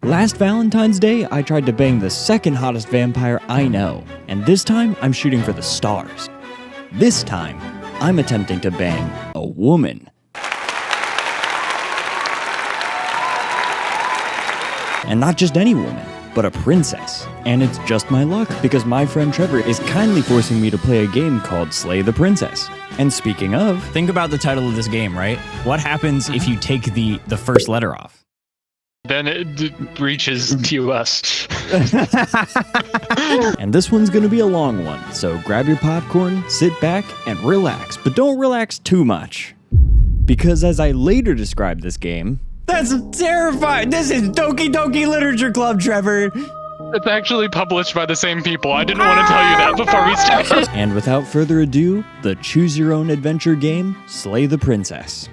Last Valentine's Day, I tried to bang the second hottest vampire I know, and this time I'm shooting for the stars. This time, I'm attempting to bang a woman. And not just any woman, but a princess. And it's just my luck, because my friend Trevor is kindly forcing me to play a game called Slay the Princess. And speaking of, think about the title of this game, right? What happens if you take the first letter off? Then it reaches to us. And this one's gonna be a long one, so grab your popcorn, sit back, and relax, but don't relax too much. Because as I later described this game, that's terrifying! This is Doki Doki Literature Club, Trevor! It's actually published by the same people. I didn't want to tell you that before we started. And without further ado, the choose your own adventure game, Slay the Princess.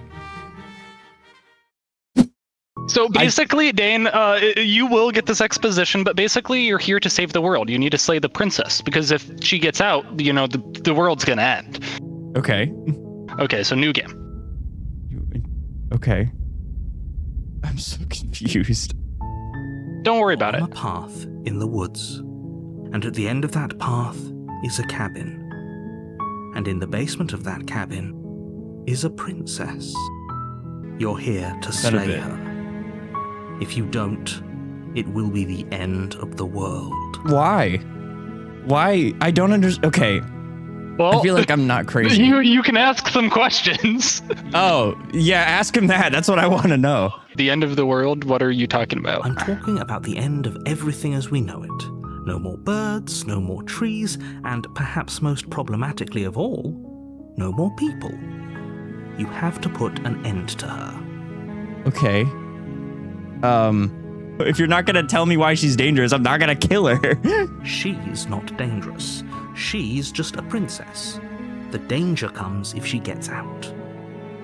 So basically, Dane, you will get this exposition, but basically you're here to save the world. You need to slay the princess, because if she gets out, you know, the world's gonna end. Okay. Okay, so new game. Okay. I'm so confused. Don't worry about it. On a path in the woods, and at the end of that path is a cabin. And in the basement of that cabin is a princess. You're here to slay her. If you don't, it will be the end of the world. Why? Why? I don't understand. Okay. Well, I feel like I'm not crazy. You can ask some questions. Oh, yeah, ask him that. That's what I want to know. The end of the world? What are you talking about? I'm talking about the end of everything as we know it. No more birds, no more trees, and perhaps most problematically of all, no more people. You have to put an end to her. Okay. If you're not gonna tell me why she's dangerous, I'm not gonna kill her. She's not dangerous. She's just a princess. The danger comes if she gets out,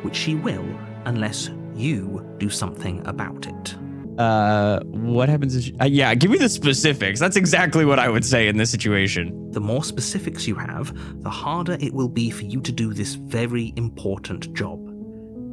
which she will unless you do something about it. What happens if she, yeah, give me the specifics. That's exactly what I would say in this situation. The more specifics you have, the harder it will be for you to do this very important job.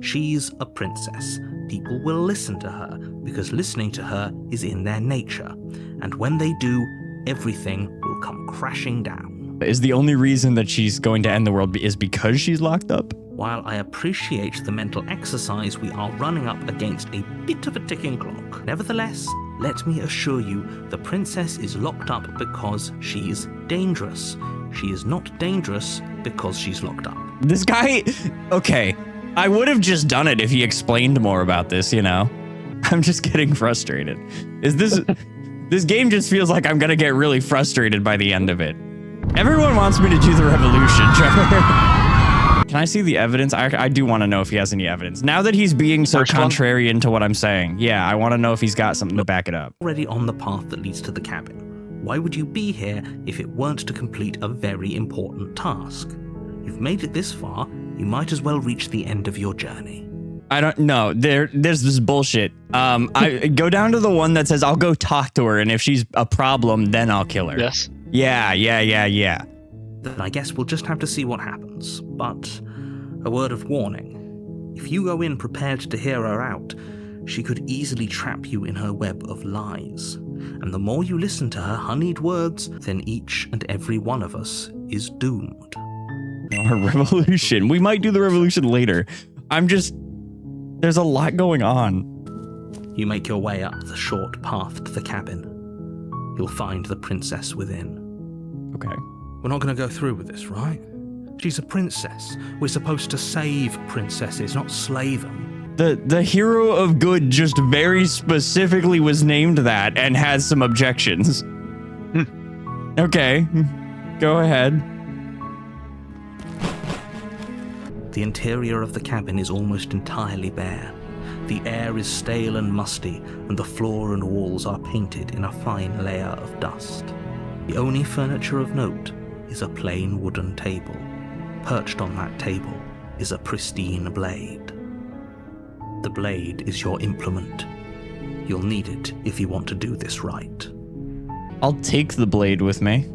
She's a princess. People will listen to her because listening to her is in their nature. And when they do, everything will come crashing down. Is the only reason that she's going to end the world is because she's locked up? While I appreciate the mental exercise, we are running up against a bit of a ticking clock. Nevertheless, let me assure you, the princess is locked up because she's dangerous. She is not dangerous because she's locked up. This guy, okay. I would have just done it if he explained more about this, you know? I'm just getting frustrated. This game just feels like I'm gonna get really frustrated by the end of it. Everyone wants me to do the revolution, Trevor. Can I see the evidence? I do want to know if he has any evidence. Now that he's being so contrarian to what I'm saying, yeah, I want to know if he's got something to back it up. Already on the path that leads to the cabin. Why would you be here if it weren't to complete a very important task? You've made it this far, you might as well reach the end of your journey. I don't know. There's this bullshit. I go down to the one that says I'll go talk to her, and if she's a problem, then I'll kill her. Yes. Yeah. Then I guess we'll just have to see what happens. But a word of warning. If you go in prepared to hear her out, she could easily trap you in her web of lies. And the more you listen to her honeyed words, then each and every one of us is doomed. Our revolution. We might do the revolution later. There's a lot going on. You make your way up the short path to the cabin. You'll find the princess within. Okay. We're not going to go through with this, right? She's a princess. We're supposed to save princesses, not slay them. The hero of good just very specifically was named that and has some objections. Okay. Go ahead. The interior of the cabin is almost entirely bare. The air is stale and musty, and the floor and walls are painted in a fine layer of dust. The only furniture of note is a plain wooden table. Perched on that table is a pristine blade. The blade is your implement. You'll need it if you want to do this right. I'll take the blade with me.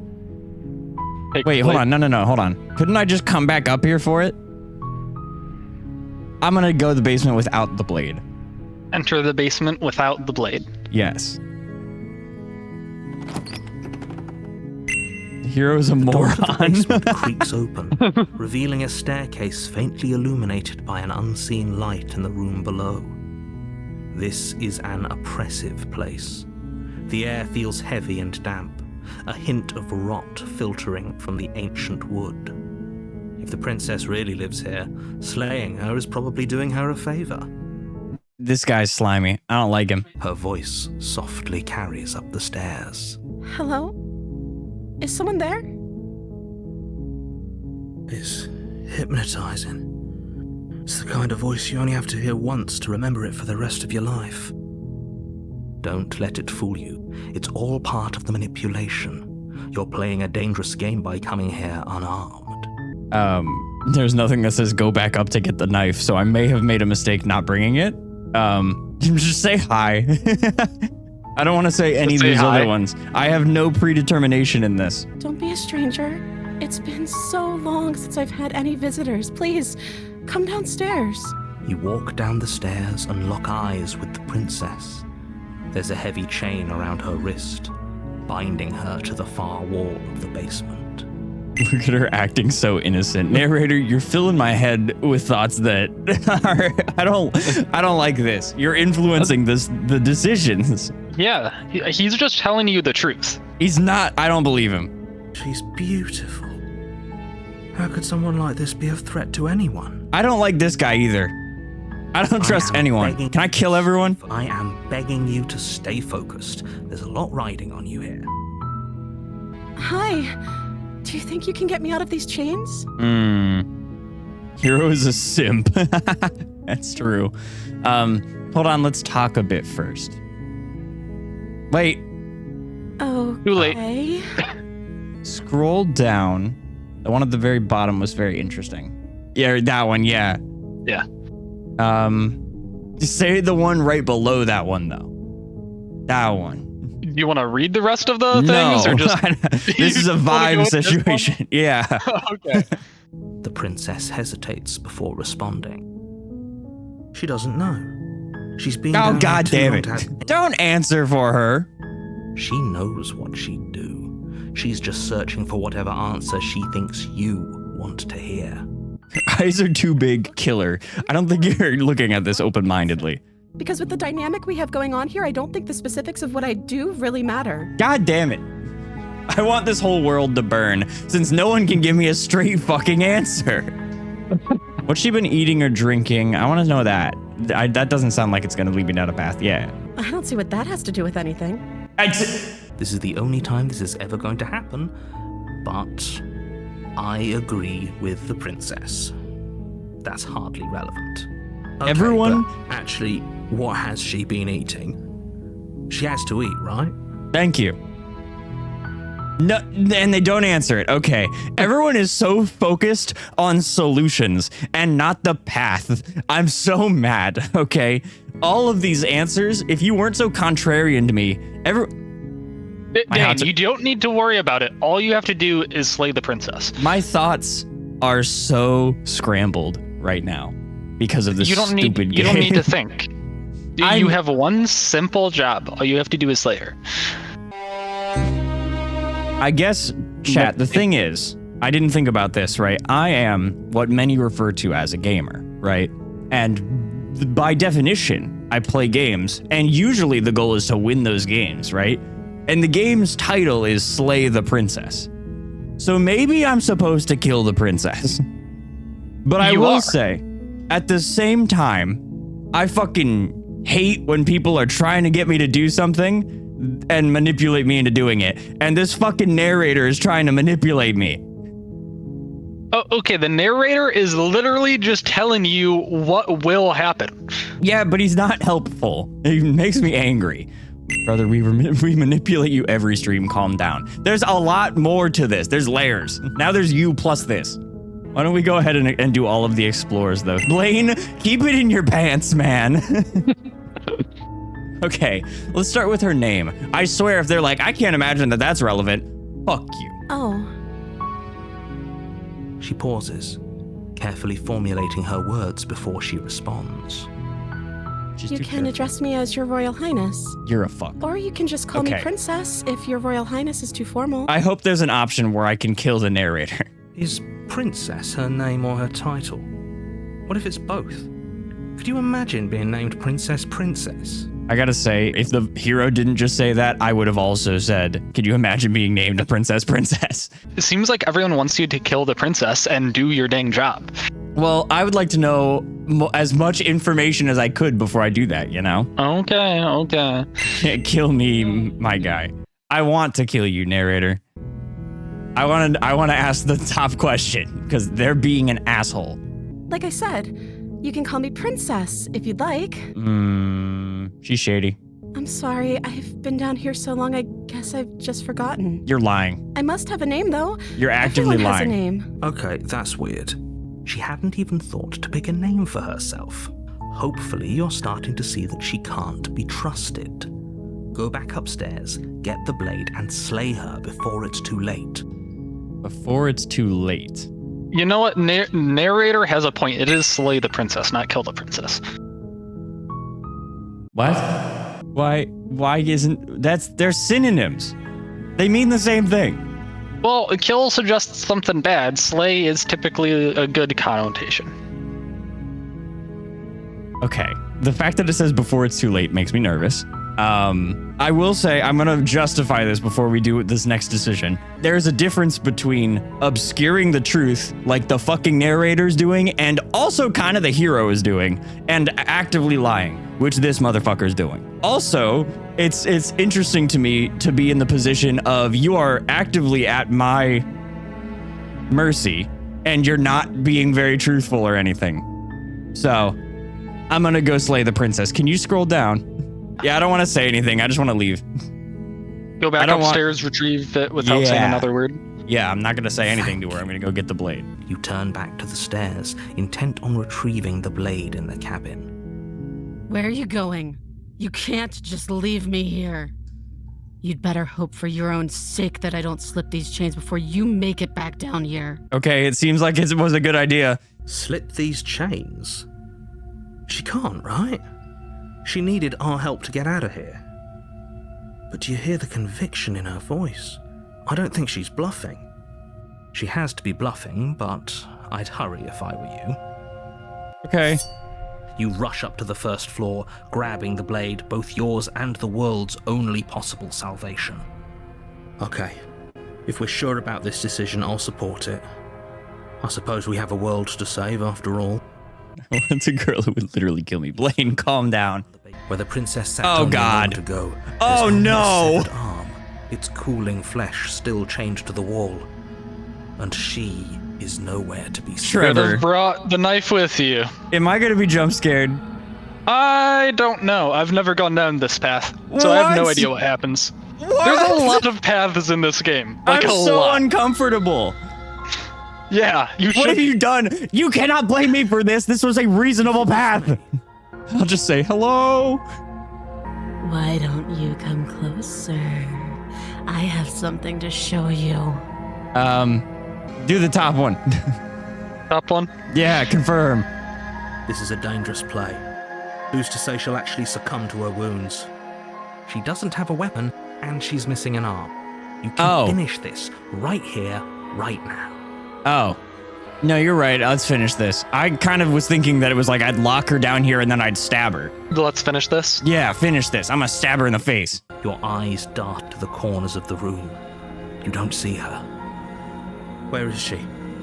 Wait, hold on. No, hold on. Couldn't I just come back up here for it? I'm gonna go to the basement without the blade. Enter the basement without the blade. Yes. Hero's a The door to the moron. basement creaks open, revealing a staircase faintly illuminated by an unseen light in the room below. This is an oppressive place. The air feels heavy and damp, a hint of rot filtering from the ancient wood. If the princess really lives here, slaying her is probably doing her a favor. This guy's slimy. I don't like him. Her voice softly carries up the stairs. Hello? Is someone there? It's hypnotizing. It's the kind of voice you only have to hear once to remember it for the rest of your life. Don't let it fool you. It's all part of the manipulation. You're playing a dangerous game by coming here unarmed. There's nothing that says go back up to get the knife, so I may have made a mistake not bringing it. Just say hi. I don't want to say any of these other ones. I have no predetermination in this. Don't be a stranger. It's been so long since I've had any visitors. Please, come downstairs. You walk down the stairs and lock eyes with the princess. There's a heavy chain around her wrist, binding her to the far wall of the basement. Look at her acting so innocent. Narrator, you're filling my head with thoughts that are, I don't like this. You're influencing the decisions. Yeah, he's just telling you the truth. He's not. I don't believe him. She's beautiful. How could someone like this be a threat to anyone? I don't like this guy either. I don't trust anyone. Can I kill everyone? I am begging you to stay focused. There's a lot riding on you here. Hi. Do you think you can get me out of these chains? Hero is a simp. That's true. Hold on. Let's talk a bit first. Wait. Oh. Too late. Scroll down. The one at the very bottom was very interesting. Yeah, that one. Yeah. Yeah. Say the one right below that one though. That one. You want to read the rest of the things, or just this is a vibe situation. Yeah. Okay. The princess hesitates before responding. She doesn't know. She's been. Oh, God damn it! Don't answer for her. She knows what she'd do. She's just searching for whatever answer she thinks you want to hear. Eyes are too big, killer. I don't think you're looking at this open-mindedly. Because with the dynamic we have going on here, I don't think the specifics of what I do really matter. God damn it. I want this whole world to burn, since no one can give me a straight fucking answer. What's she been eating or drinking? I want to know that. That doesn't sound like it's going to lead me down a path. Yeah. I don't see what that has to do with anything. This is the only time this is ever going to happen, but I agree with the princess. That's hardly relevant. Okay, Everyone? But actually, what has she been eating? She has to eat, right? Thank you. No, and they don't answer it. Okay. Everyone is so focused on solutions and not the path. I'm so mad. Okay. All of these answers, if you weren't so contrarian to me, Dane, you don't need to worry about it. All you have to do is slay the princess. my thoughts are so scrambled right now because of this stupid game. You don't need to think. You have one simple job. All you have to do is slay her. I guess, chat, the thing is, I didn't think about this, right? I am what many refer to as a gamer, right? And by definition, I play games, and usually the goal is to win those games, right? And the game's title is Slay the Princess. So maybe I'm supposed to kill the princess. But I will say, at the same time, I fucking hate when people are trying to get me to do something and manipulate me into doing it. And this fucking narrator is trying to manipulate me. Oh, okay, the narrator is literally just telling you what will happen. Yeah, but he's not helpful. He makes me angry. Brother, we manipulate you every stream. Calm down. There's a lot more to this. There's layers. Now there's you plus this. Why don't we go ahead and do all of the explorers, though? Blaine, keep it in your pants, man. Okay, let's start with her name. I swear if they're like, I can't imagine that that's relevant, fuck you. Oh. She pauses, carefully formulating her words before she responds. She's You too can careful. address me as Your Royal Highness. You're a fuck. Or you can just call me Okay. Princess if Your Royal Highness is too formal. I hope there's an option where I can kill the narrator. Is Princess her name or her title? What if it's both? Could you imagine being named Princess Princess? I gotta say, if the hero didn't just say that, I would have also said, could you imagine being named a Princess Princess? It seems like everyone wants you to kill the princess and do your dang job. Well, I would like to know as much information as I could before I do that, you know? Okay. Can't kill me, my guy. I want to kill you, narrator. I want to ask the top question, because they're being an asshole. Like I said, you can call me Princess if you'd like. She's shady. I'm sorry, I've been down here so long, I guess I've just forgotten. You're lying. I must have a name, though. You're actively Everyone has a lying. name. Okay, that's weird. She hadn't even thought to pick a name for herself. Hopefully you're starting to see that she can't be trusted. Go back upstairs, get the blade, and slay her before it's too late. Before it's too late. You know what? Narrator has a point. It is slay the princess, not kill the princess. What? Why isn't... They're synonyms. They mean the same thing. Well, kill suggests something bad. Slay is typically a good connotation. Okay. The fact that it says before it's too late makes me nervous. I will say, I'm going to justify this before we do this next decision. There's a difference between obscuring the truth, like the fucking narrator's doing, and also kind of the hero is doing, and actively lying, which this motherfucker's doing. Also, it's interesting to me to be in the position of you are actively at my mercy, and you're not being very truthful or anything. So, I'm going to go slay the princess. Can you scroll down? Yeah, I don't want to say anything. I just want to leave. Go back upstairs, retrieve it without saying another word. Yeah, I'm not going to say anything to her. I'm going to go get the blade. You turn back to the stairs, intent on retrieving the blade in the cabin. Where are you going? You can't just leave me here. You'd better hope for your own sake that I don't slip these chains before you make it back down here. Okay, it seems like it was a good idea. Slip these chains? She can't, right? She needed our help to get out of here. But do you hear the conviction in her voice? I don't think she's bluffing. She has to be bluffing, but I'd hurry if I were you. Okay. You rush up to the first floor, grabbing the blade, both yours and the world's only possible salvation. Okay, if we're sure about this decision, I'll support it. I suppose we have a world to save after all. It's a girl who would literally kill me. Blaine, calm down. Where the princess sat Oh, only God. a moment ago. Oh, there's no. a severed arm, its cooling flesh still chained to the wall. And she is nowhere to be seen. Trevor. Could have brought the knife with you. Am I going to be jump scared? I don't know. I've never gone down this path, so I have no What? idea what happens. What? There's a lot of paths in this game. Like I'm a so lot. uncomfortable. Yeah, you What should. have you done? You cannot blame me for this. This was a reasonable path. I'll just say hello. Why don't you come closer? I have something to show you. Do the top one. Top one. Yeah, confirm. This is a dangerous play. Who's to say she'll actually succumb to her wounds? She doesn't have a weapon, and she's missing an arm. You can finish this right here, right now. Oh. No, you're right. Let's finish this. I kind of was thinking that it was like I'd lock her down here and then I'd stab her. Let's finish this. Yeah, finish this. I'm gonna stab her in the face. Your eyes dart to the corners of the room. You don't see her. Where is she?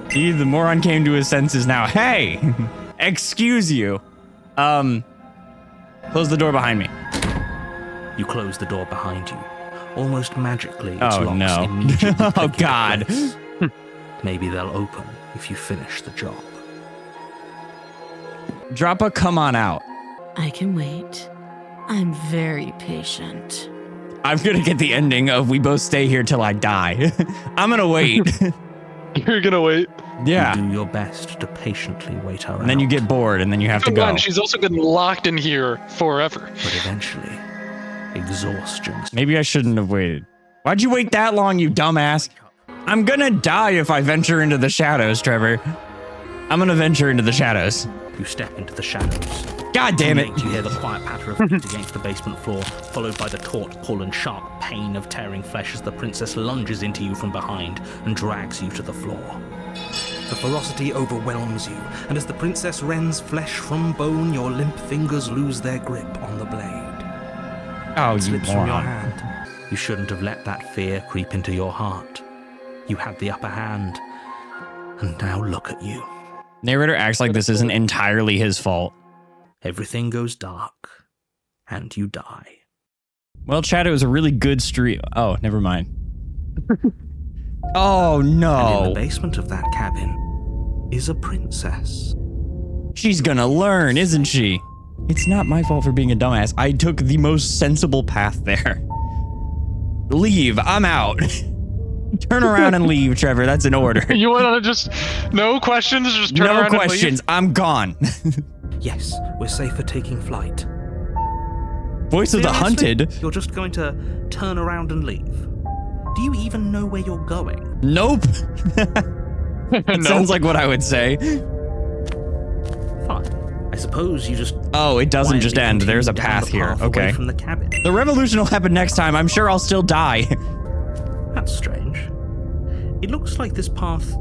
See, the moron came to his senses now. Hey! Excuse you. Close the door behind me. You close the door behind you. Almost magically, its Oh, locks no. immediately Oh, click into God. place. Maybe they'll open if you finish the job. Drop a come on out. I can wait. I'm very patient. I'm gonna get the ending of we both stay here till I die. I'm gonna wait. You're gonna wait. Yeah. You do your best to patiently wait her out. And then you get bored and then you have to Come go. on, she's also been locked in here forever. But eventually, exhaustion. Maybe I shouldn't have waited. Why'd you wait that long, you dumbass? I'm gonna die if I venture into the shadows, Trevor. I'm gonna venture into the shadows. You step into the shadows. God damn it. You hear the quiet patter of feet against the basement floor, followed by the taut pull and sharp pain of tearing flesh as the princess lunges into you from behind and drags you to the floor. The ferocity overwhelms you, and as the princess rends flesh from bone, your limp fingers lose their grip on the blade. Oh, It you slips from your moron. hand. You shouldn't have let that fear creep into your heart. You had the upper hand, and now look at you. Narrator acts like this isn't entirely his fault. Everything goes dark, and you die. Well, Chad, it was a really good stream. Oh, never mind. Oh, And in no. the basement of that cabin is a princess. She's gonna learn, isn't she? It's not my fault for being a dumbass. I took the most sensible path there. Leave. I'm out. Turn around and leave, Trevor. That's an order. You want to just no questions, just turn No around questions. I'm gone. Yes, we're safe for taking flight. Voice of the Seriously? hunted. You're just going to turn around and leave? Do you even know where you're going? Nope. and It leave. sounds like what I would say. Fine. I suppose you just Oh, it doesn't just quietly end. There's a continue down path the here. path away Okay. from the cabin. The revolution will happen next time. I'm sure I'll still die. That's strange. It looks like this path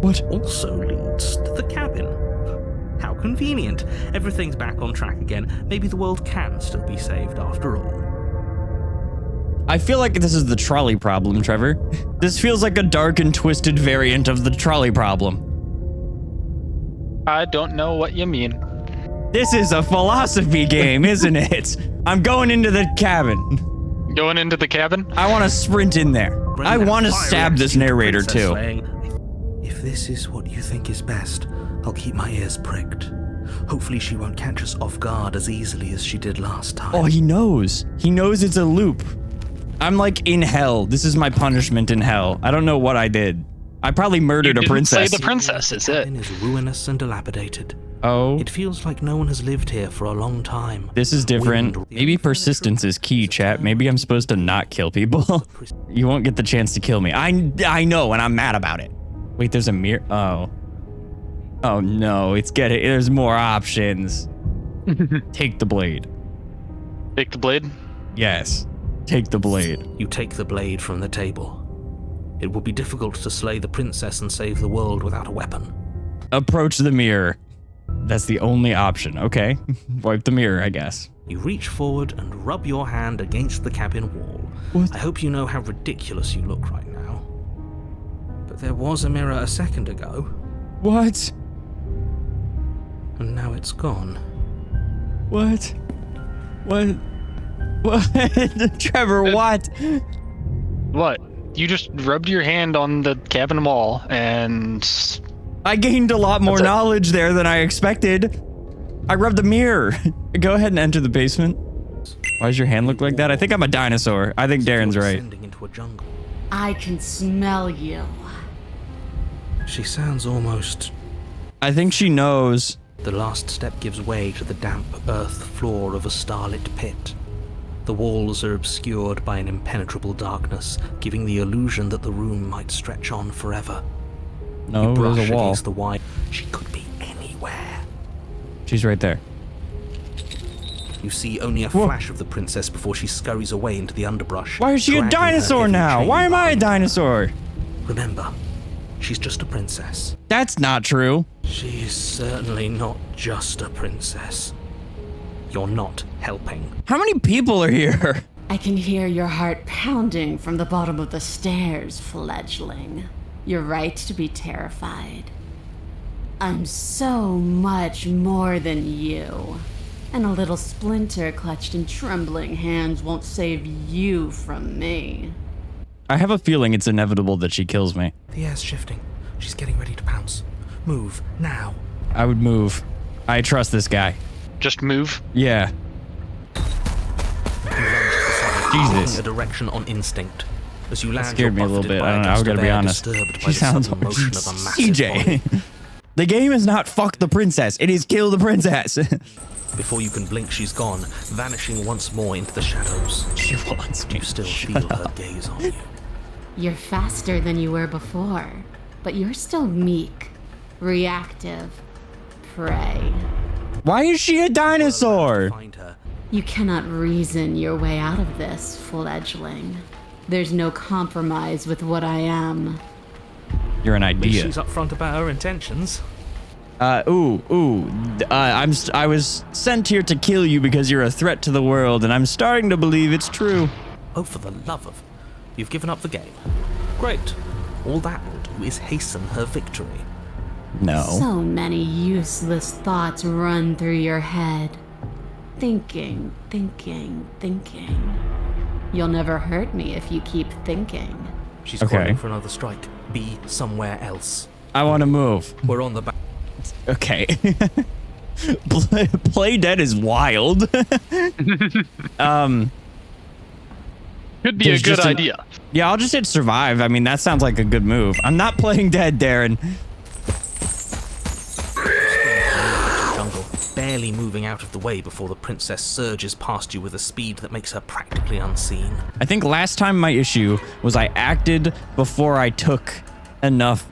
What? also leads to the cabin. How convenient. Everything's back on track again. Maybe the world can still be saved after all. I feel like this is the trolley problem, Trevor. This feels like a dark and twisted variant of the trolley problem. I don't know what you mean. This is a philosophy game, isn't it? I'm going into the cabin. Going into the cabin? I want to sprint in there. Bring I that want to fire stab this execute narrator princess too. slaying. If this is what you think is best, I'll keep my ears pricked. Hopefully she won't catch us off guard as easily as she did last time. Oh, he knows. He knows it's a loop. I'm like in hell. This is my punishment in hell. I don't know what I did. I probably murdered a Didn't princess. Say the princess is The it? cabin is ruinous and dilapidated. Oh, It feels like no one has lived here for a long time. this is different. Wind- Maybe persistence is key, chat. Maybe I'm supposed to not kill people. You won't get the chance to kill me. I know, and I'm mad about it. Wait, there's a mirror. Oh. Oh no, it's getting. There's more options. Take the blade. Take the blade. Yes. Take the blade. You take the blade from the table. It will be difficult to slay the princess and save the world without a weapon. Approach the mirror. That's the only option. Okay. Wipe the mirror, I guess. You reach forward and rub your hand against the cabin wall. What? I hope you know how ridiculous you look right now. But there was a mirror a second ago, What? and now it's gone. What? What? What? Trevor, what? What? You just rubbed your hand on the cabin wall and I gained a lot more That's it. knowledge there than I expected. I rubbed the mirror. Go ahead and enter the basement. Why does your hand look like that? I think I'm a dinosaur. I think Darren's You're right. descending into a jungle. I can smell you. She sounds almost... I think she knows. The last step gives way to the damp earth floor of a starlit pit. The walls are obscured by an impenetrable darkness, giving the illusion that the room might stretch on forever. No, You brush there's a wall. against the wide... She could be anywhere. She's right there. You see only a Whoa. flash of the princess before she scurries away into the underbrush. Why is she a dragging her dinosaur heavy now? chain Why am I a behind her. dinosaur? Remember, she's just a princess. That's not true. She's certainly not just a princess. You're not helping. How many people are here? I can hear your heart pounding from the bottom of the stairs, fledgling. You're right to be terrified. I'm so much more than you. And a little splinter clutched in trembling hands won't save you from me. I have a feeling it's inevitable that she kills me. The air's shifting. She's getting ready to pounce. Move, now. I would move. I trust this guy. just move. Yeah. Jesus. A direction on instinct. As you land, Scared me you're a little buffeted bit. by I don't a know. I gust gotta of be air honest. disturbed by She the sounds sudden motion of a massive CJ. body. The game is not fuck the princess. It is kill the princess. Before you can blink, she's gone, vanishing once more into the shadows. She wants me. You still feel her gaze on you. You're faster than you were before, but you're still meek, reactive, prey. Why is she a dinosaur? Find her. You cannot reason your way out of this, fledgling. There's no compromise with what I am. You're an At least idea. she's upfront about her intentions. I was sent here to kill you because you're a threat to the world, and I'm starting to believe it's true. Oh, for the love of... You've given up the game. Great. All that will do is hasten her victory. No. So many useless thoughts run through your head. Thinking. You'll never hurt me if you keep thinking. She's Okay. calling for another strike. Be somewhere else. I want to move. We're on the back. Okay. Play dead is wild. Could be a There's good just idea. Yeah, I'll just hit survive. I mean, that sounds like a good move. I'm not playing dead, Darren. Jungle, barely moving out of the way before the princess surges past you with a speed that makes her practically unseen. I think last time my issue was I acted before I took enough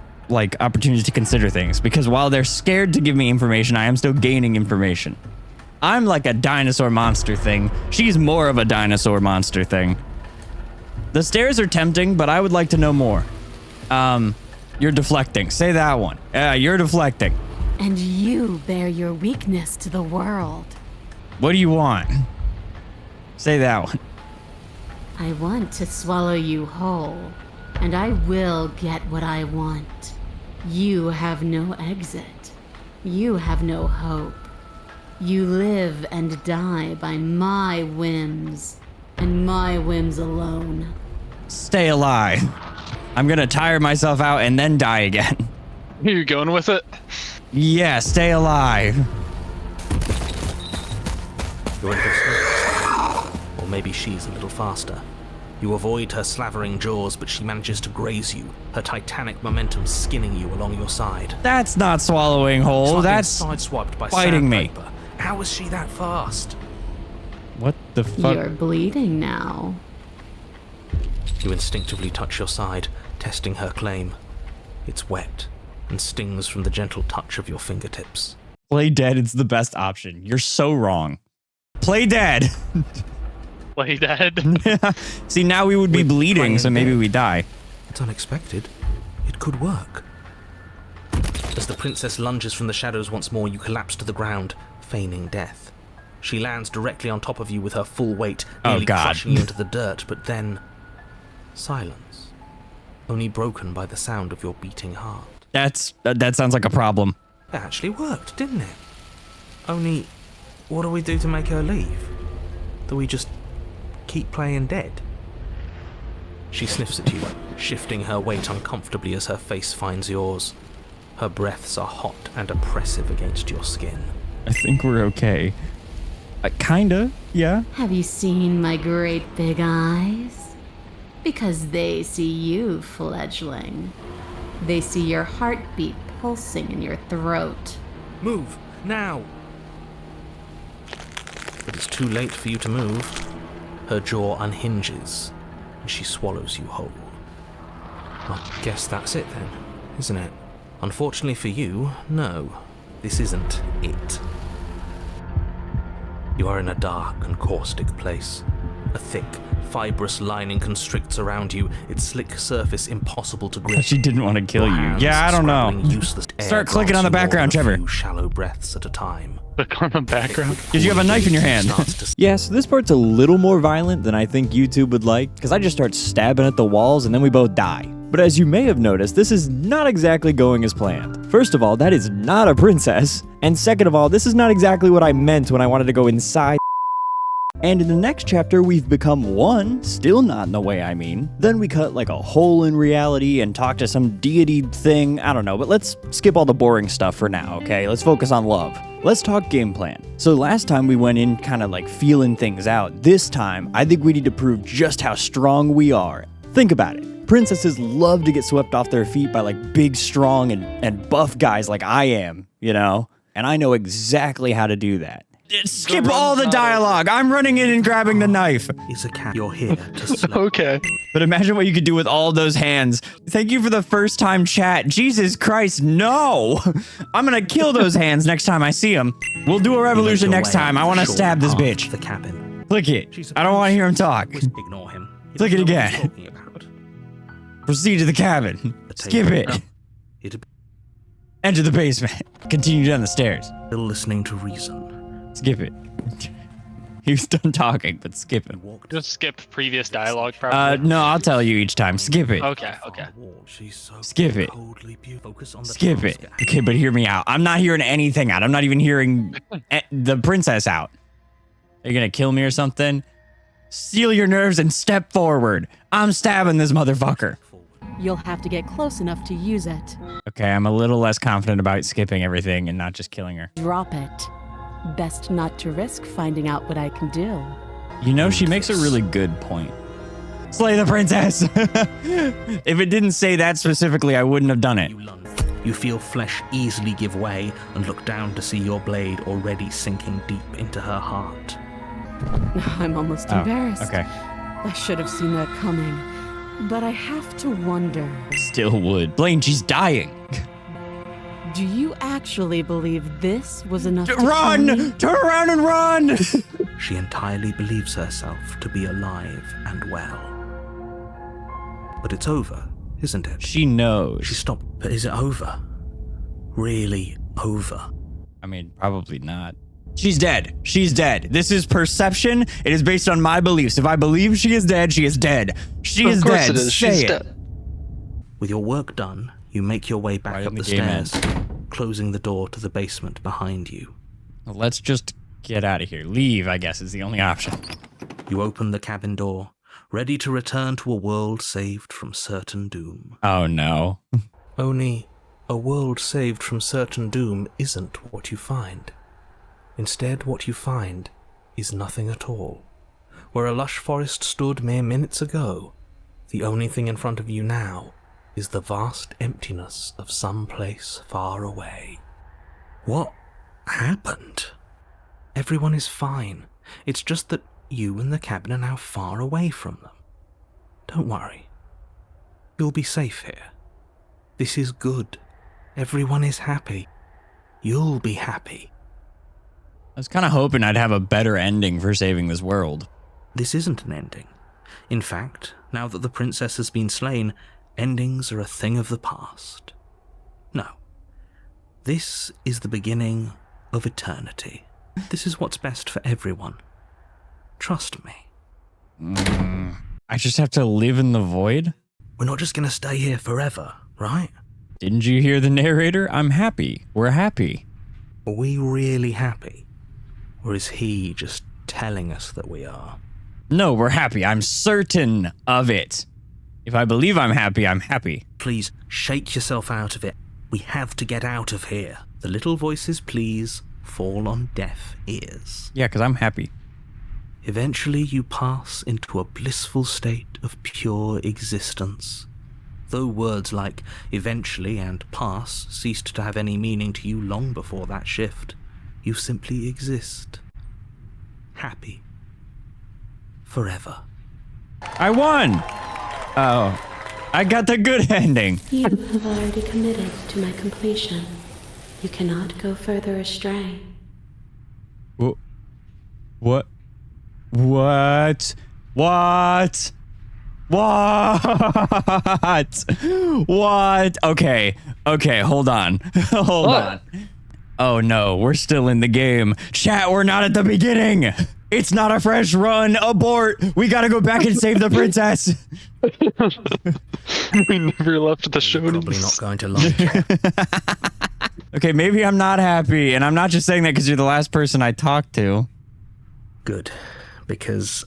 opportunities to consider things, because while they're scared to give me information, I am still gaining information. I'm like a dinosaur monster thing. She's more of a dinosaur monster thing. The stairs are tempting, but I would like to know more. You're deflecting. Say that one. You're deflecting. And you bear your weakness to the world. What do you want? Say that one. I want to swallow you whole, and I will get what I want. You have no exit. You have no hope. You live and die by my whims, and my whims alone. Stay alive. I'm gonna tire myself out and then die again. You going with it? Yeah, stay alive. You're in her slow. Or maybe she's a little faster. You avoid her slavering jaws, but she manages to graze you, her titanic momentum skinning you along your side. That's not swallowing whole. It's like That's being sideswiped by fighting me. sandpaper. How is she that fast? What the fuck? You're bleeding now. You instinctively touch your side, testing her claim. It's wet and stings from the gentle touch of your fingertips. Play dead. It's the best option. You're so wrong. Play dead. Play dead. See, now we would be With bleeding, playing so maybe dead. we die. It's unexpected. It could work. As the princess lunges from the shadows once more, you collapse to the ground, feigning death. She lands directly on top of you with her full weight, Oh, nearly God. crushing you into the dirt, but then... silence. Only broken by the sound of your beating heart. That sounds like a problem. It actually worked, didn't it? Only, what do we do to make her leave? Do we just keep playing dead? She sniffs at you, shifting her weight uncomfortably as her face finds yours. Her breaths are hot and oppressive against your skin. I think we're okay. Kinda, yeah. Have you seen my great big eyes? Because they see you, fledgling. They see your heartbeat pulsing in your throat. Move, now! But it's too late for you to move. Her jaw unhinges, and she swallows you whole. I guess that's it then, isn't it? Unfortunately for you, no. This isn't it. You are in a dark and caustic place. A thick, fibrous lining constricts around you, its slick surface impossible to grip. She didn't want to kill Your you. hands Yeah, I don't know. scrabbling useless air Start clicking on the grants you background, more than a Trevor. few shallow breaths at a time. Click on the background. Did you have a knife in your hand? Yeah, so this part's a little more violent than I think YouTube would like, because I just start stabbing at the walls and then we both die. But as you may have noticed, this is not exactly going as planned. First of all, that is not a princess. And second of all, this is not exactly what I meant when I wanted to go inside. And in the next chapter, we've become one, still not in the way I mean. Then we cut like a hole in reality and talk to some deity thing, I don't know, but let's skip all the boring stuff for now, okay? Let's focus on love. Let's talk game plan. So last time we went in kind of like feeling things out. This time, I think we need to prove just how strong we are. Think about it. Princesses love to get swept off their feet by like big, strong, and buff guys like I am, you know? And I know exactly how to do that. Skip all the dialogue. I'm running in and grabbing the knife. Is a cat. You're here to slay. Okay. But imagine what you could do with all those hands. Thank you for the first time chat. Jesus Christ, no. I'm gonna kill those hands next time I see them. We'll do a revolution next time. I want to stab this bitch. The cabin. Click it. I don't want to hear him talk. Ignore him. He Click it doesn't know what he's again. talking about. Proceed to the cabin. Skip it. It'd Enter the basement. Continue down the stairs. Still listening to reason. Skip it. He was done talking, but skip it. Just skip previous dialogue, probably. No, I'll tell you each time. Skip it. Okay, okay. Skip it. Skip it. Okay, but hear me out. I'm not hearing anything out. I'm not even hearing the princess out. Are you gonna kill me or something? Steel your nerves and step forward. I'm stabbing this motherfucker. You'll have to get close enough to use it. Okay, I'm a little less confident about skipping everything and not just killing her. Drop it. Best not to risk finding out what I can do. You know, she makes a really good point. Slay the princess! If it didn't say that specifically, I wouldn't have done it. You feel flesh easily give way and look down to see your blade already sinking deep into her heart. I'm almost embarrassed. Okay. I should have seen that coming. But I have to wonder, Still would. Blaine, she's dying. do you actually believe this was enough to kill me? Run! Turn around and run! She entirely believes herself to be alive and well. But it's over, isn't it? She knows. She stopped. But is it over? Really over? I mean, probably not. She's dead. She's dead. This is perception. It is based on my beliefs. If I believe she is dead, she is dead. She is Of course dead. it is. Say She's it. dead. With your work done, you make your way back Right up in the the game end. stairs, closing the door to the basement behind you. Let's just get out of here. Leave, I guess, is the only option. You open the cabin door, ready to return to a world saved from certain doom. Oh, no. Only, a world saved from certain doom isn't what you find. Instead, what you find is nothing at all. Where a lush forest stood mere minutes ago, the only thing in front of you now is the vast emptiness of some place far away. What happened? Everyone is fine. It's just that you and the cabin are now far away from them. Don't worry. You'll be safe here. This is good. Everyone is happy. You'll be happy. I was kind of hoping I'd have a better ending for saving this world. This isn't an ending. In fact, now that the princess has been slain, endings are a thing of the past. No. This is the beginning of eternity. This is what's best for everyone. Trust me. I just have to live in the void? We're not just going to stay here forever, right? Didn't you hear the narrator? I'm happy. We're happy. Are we really happy? Or is he just telling us that we are? No, we're happy. I'm certain of it. If I believe I'm happy, I'm happy. Please, shake yourself out of it. We have to get out of here. The little voices, please, fall on deaf ears. Yeah, because I'm happy. Eventually you pass into a blissful state of pure existence. Though words like eventually and pass ceased to have any meaning to you long before that shift, you simply exist. Happy. Forever. I won! Oh, I got the good ending. You have already committed to my completion. You cannot go further astray. What? What? What? What? What? What? Okay. Okay, hold on. Hold on. Oh no, we're still in the game. Chat, we're not at the beginning. It's not a fresh run. Abort. We gotta go back and save the princess. We never left the show. Probably not going to like it. Okay, maybe I'm not happy, and I'm not just saying that because you're the last person I talked to. Good, because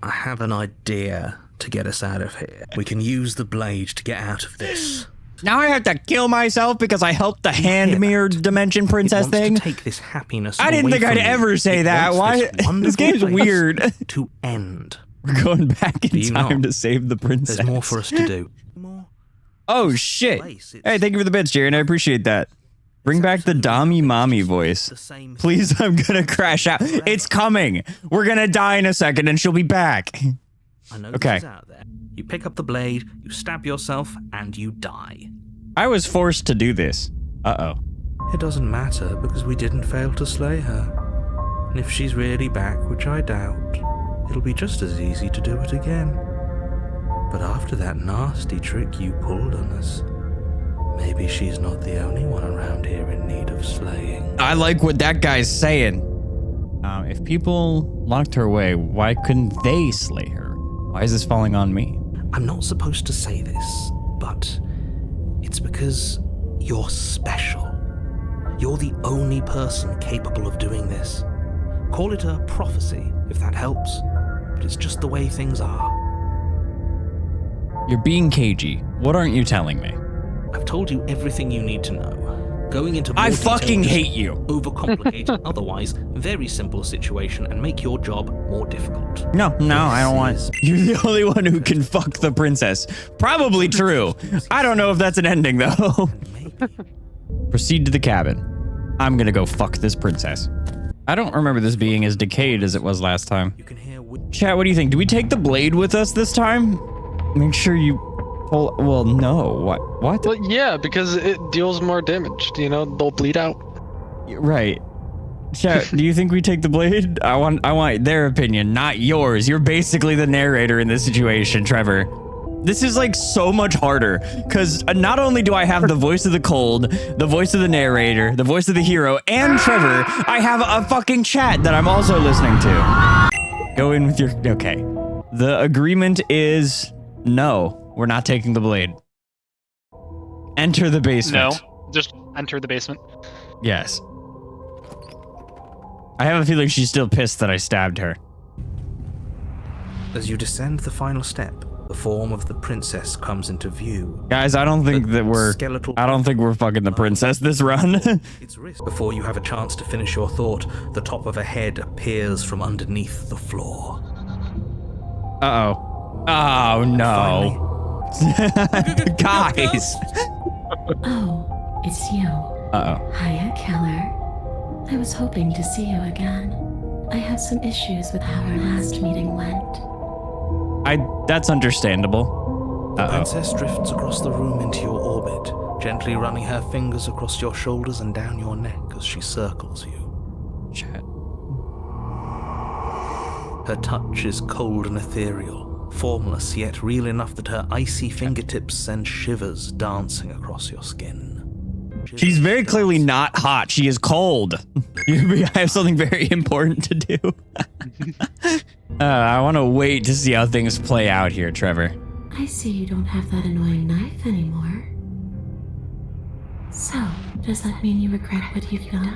I have an idea to get us out of here. We can use the blade to get out of this. Now I have to kill myself because I helped the hand mirror dimension princess It wants thing. to take this happiness I didn't away think I'd from you. ever say It that. wants Why? This wonderful This game's place weird. To end. We're going back in you time not? to save the princess. There's more for us to do. Oh shit! Place, Hey, thank you for the bits, Jared. I appreciate that. Bring back the Dami Mommy voice. The same Please, I'm gonna crash out. It's coming. We're gonna die in a second and she'll be back. I know Okay. this is out there. You pick up the blade, you stab yourself, and you die. I was forced to do this. Uh-oh. It doesn't matter because we didn't fail to slay her. And if she's really back, which I doubt, it'll be just as easy to do it again. But after that nasty trick you pulled on us, maybe she's not the only one around here in need of slaying. I like what that guy's saying. If people locked her away, why couldn't they slay her? Why is this falling on me? I'm not supposed to say this, but it's because you're special. You're the only person capable of doing this. Call it a prophecy, if that helps, but it's just the way things are. You're being cagey. What aren't you telling me? I've told you everything you need to know. Going into more I detail fucking just hate you. overcomplicate an otherwise very simple situation and make your job more difficult. No, I don't want. You're the only one who can fuck the princess. Probably true. I don't know if that's an ending though. Proceed to the cabin. I'm gonna go fuck this princess. I don't remember this being as decayed as it was last time. You can hear Chat, what do you think? Do we take the blade with us this time? Make sure you pull. Well, no. What? Well, yeah, because it deals more damage. You know, they'll bleed out. Right. Chat, do you think we take the blade? I want their opinion, not yours. You're basically the narrator in this situation, Trevor. This is like so much harder because not only do I have the voice of the cold, the voice of the narrator, the voice of the hero, and Trevor, I have a fucking chat that I'm also listening to. Go in with your... Okay. The agreement is no, we're not taking the blade. Enter the basement. No, just enter the basement. Yes. I have a feeling she's still pissed that I stabbed her. As you descend the final step, the form of the princess comes into view. Guys, I don't think that we're... I don't think we're fucking the princess this run. Its wrist. Before you have a chance to finish your thought, the top of a head appears from underneath the floor. Uh-oh. Oh, no. Guys. Oh, it's you. Uh-oh. Hiya, Keller. I was hoping to see you again. I have some issues with how our last meeting went. That's understandable. The Uh-oh. princess drifts across the room into your orbit, gently running her fingers across your shoulders and down your neck as she circles you. Chat. Her touch is cold and ethereal, formless yet real enough that her icy fingertips send shivers dancing across your skin. She's very clearly not hot. She is cold. I have something very important to do. I want to wait to see how things play out here, Trevor. I see you don't have that annoying knife anymore. So, does that mean you regret what you've done?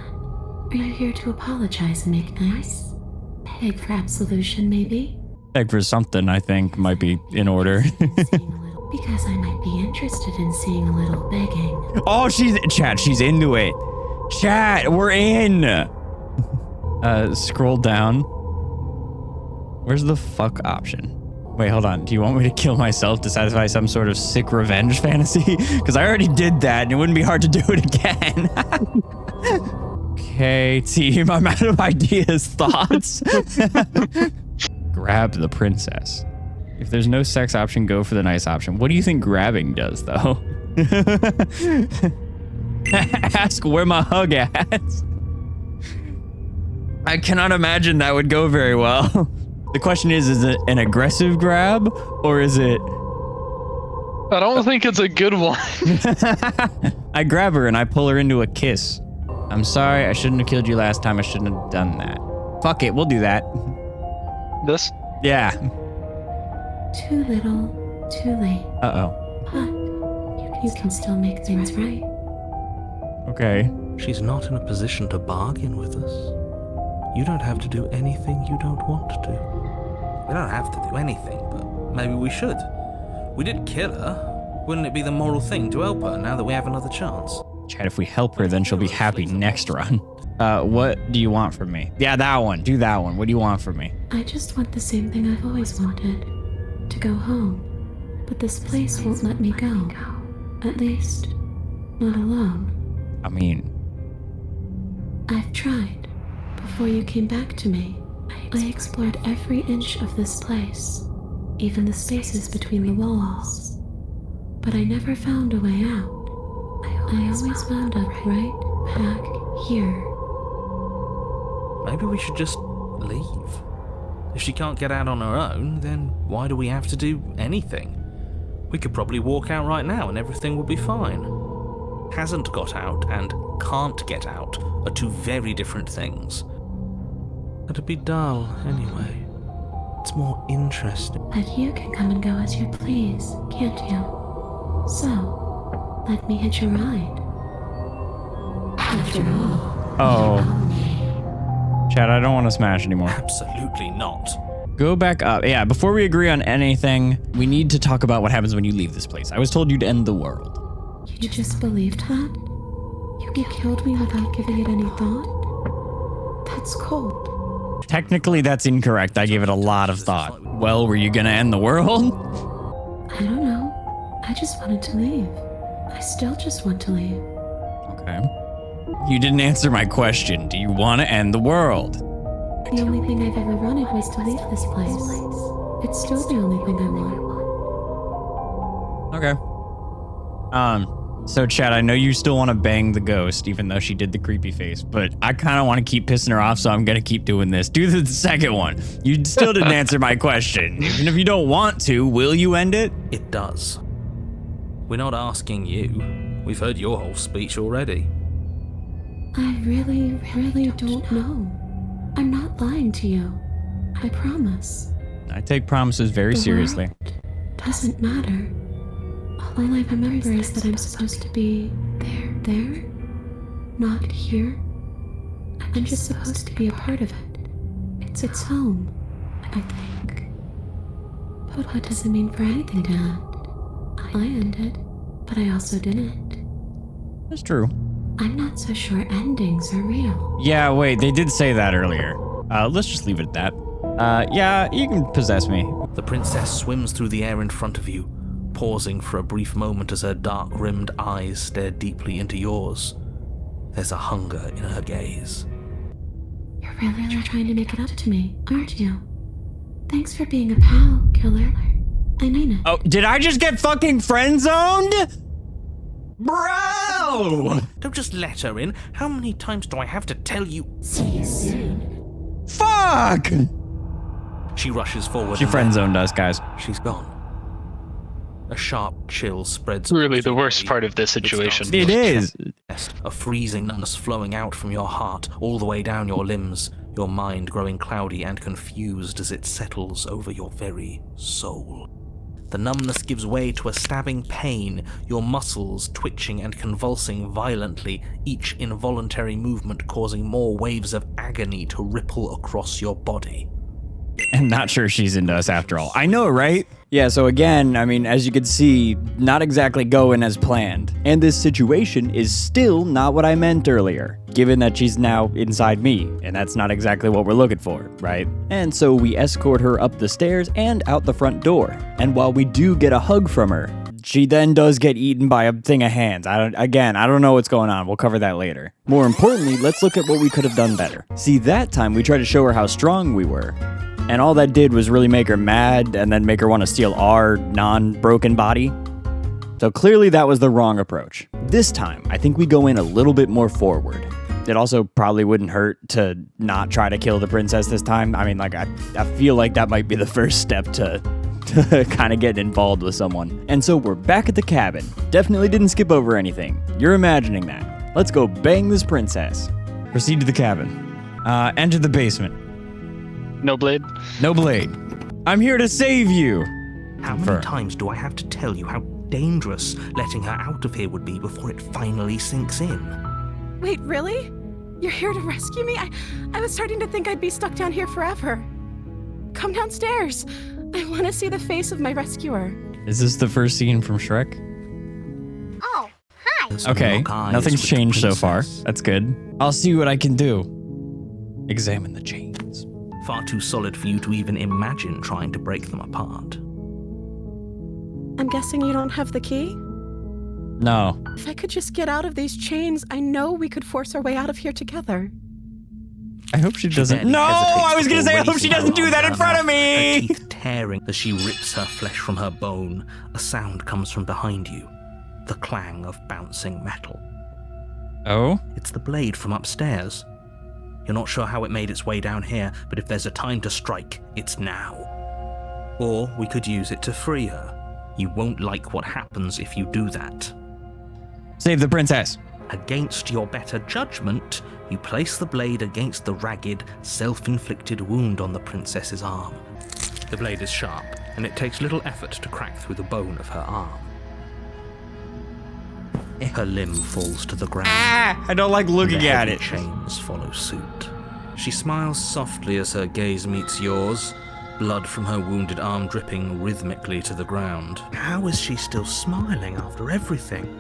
Are you here to apologize and make nice? Beg for absolution, maybe? Beg for something, I think, might be in order. Because I might be interested in seeing a little begging. Oh, she's into it. Chat, we're in. Scroll down. Where's the fuck option? Wait, hold on. Do you want me to kill myself to satisfy some sort of sick revenge fantasy? Because I already did that and it wouldn't be hard to do it again. Okay, team, I'm out of ideas. Thoughts? Grab the princess. If there's no sex option, go for the nice option. What do you think grabbing does, though? Ask where my hug at. I cannot imagine that would go very well. The question is it an aggressive grab, or is it... I don't think it's a good one. I grab her and I pull her into a kiss. I'm sorry, I shouldn't have killed you last time. I shouldn't have done that. Fuck it, we'll do that. This? Yeah. Too little, too late. Uh-oh. But you can still make things right. Okay. She's not in a position to bargain with us. You don't have to do anything you don't want to. We don't have to do anything, but maybe we should. We did kill her. Wouldn't it be the moral thing to help her now that we have another chance? Chad, if we help her, then she'll be happy next run. What do you want from me? Yeah, that one. Do that one. What do you want from me? I just want the same thing I've always wanted. To go home. But this place won't let me go. At least, not alone. I mean, I've tried. Before you came back to me, I explored every inch of this place, even the spaces between the walls. But I never found a way out. I always wound up right back here. Maybe we should just leave. If she can't get out on her own, then why do we have to do anything? We could probably walk out right now and everything will be fine. Hasn't got out and can't get out are two very different things. It'd be dull anyway. It's more interesting. But you can come and go as you please, can't you? So, let me hitch a ride. After all, Oh. Chad, I don't want to smash anymore. Absolutely not. Go back up. Yeah, before we agree on anything, we need to talk about what happens when you leave this place. I was told you'd end the world. you just believed that? You killed me without giving it any thought? That's cold. Technically, that's incorrect. I gave it a lot of thought. Well, were you gonna end the world? I don't know. I just wanted to leave. I still just want to leave. Okay. You didn't answer my question. Do you want to end the world? The only thing I've ever wanted was to leave this place. It's still the only thing I want. Okay. So Chad, I know you still want to bang the ghost, even though she did the creepy face, but I kind of want to keep pissing her off, so I'm going to keep doing this. Do the second one. You still didn't answer my question. Even if you don't want to, will you end it? It does. We're not asking you. We've heard your whole speech already. I really don't know. I'm not lying to you. I promise. I take promises very The seriously. world doesn't matter. All I remember is that I'm supposed to be there, not here. I'm just supposed to be a part of it. It's home, I think. But what does it mean for anything to end? I ended, but I also didn't. That's true. I'm not so sure endings are real. Yeah, wait, they did say that earlier. Let's just leave it at that. Yeah, you can possess me. The princess swims through the air in front of you, pausing for a brief moment as her dark-rimmed eyes stare deeply into yours. There's a hunger in her gaze. You're really trying to make it up to me, aren't you? Thanks for being a pal, killer. I mean it. Oh, did I just get fucking friend-zoned? Bro! Don't just let her in. How many times do I have to tell you? See you soon. Fuck! She rushes forward. She and friend-zoned us, guys. she's gone. A sharp chill spreads. Really the worst part of this situation. It is. A freezing numbness flowing out from your heart all the way down your limbs, your mind growing cloudy and confused as it settles over your very soul. The numbness gives way to a stabbing pain, your muscles twitching and convulsing violently, each involuntary movement causing more waves of agony to ripple across your body. I'm not sure she's into us after all. I know, right? Yeah, so again, I mean, as you can see, not exactly going as planned. And this situation is still not what I meant earlier, given that she's now inside me, and that's not exactly what we're looking for, right? And so we escort her up the stairs and out the front door. And while we do get a hug from her, she then does get eaten by a thing of hands. I don't know what's going on. We'll cover that later. More importantly, let's look at what we could have done better. See, that time we tried to show her how strong we were. And all that did was really make her mad and then make her want to steal our non-broken body. So clearly that was the wrong approach. This time, I think we go in a little bit more forward. It also probably wouldn't hurt to not try to kill the princess this time. I mean, like, I feel like that might be the first step to kind of getting involved with someone. And so we're back at the cabin. Definitely didn't skip over anything. You're imagining that. Let's go bang this princess. Proceed to the cabin. Enter the basement. No blade? No blade. I'm here to save you. How many times do I have to tell you how dangerous letting her out of here would be before it finally sinks in? Wait, really? You're here to rescue me? I was starting to think I'd be stuck down here forever. Come downstairs. I want to see the face of my rescuer. Is this the first scene from Shrek? Oh, hi. Okay, Lock eyes nothing's with the changed so far. princess. That's good. I'll see what I can do. Examine the chains. Far too solid for you to even imagine trying to break them apart. I'm guessing you don't have the key? No. If I could just get out of these chains, I know we could force our way out of here together. I hope she doesn't. barely No, hesitates I was gonna before say I hope raising she her doesn't do arm that to in her front of mouth, her me. teeth tearing as she rips her flesh from her bone. A sound comes from behind you, the clang of bouncing metal. Oh? It's the blade from upstairs. You're not sure how it made its way down here, but if there's a time to strike, it's now. Or we could use it to free her. You won't like what happens if you do that. Save the princess. Against your better judgment, you place the blade against the ragged, self-inflicted wound on the princess's arm. The blade is sharp, and it takes little effort to crack through the bone of her arm. Her limb falls to the ground. Ah, I don't like looking The at heavy it. chains follow suit. She smiles softly as her gaze meets yours, blood from her wounded arm dripping rhythmically to the ground. How is she still smiling after everything?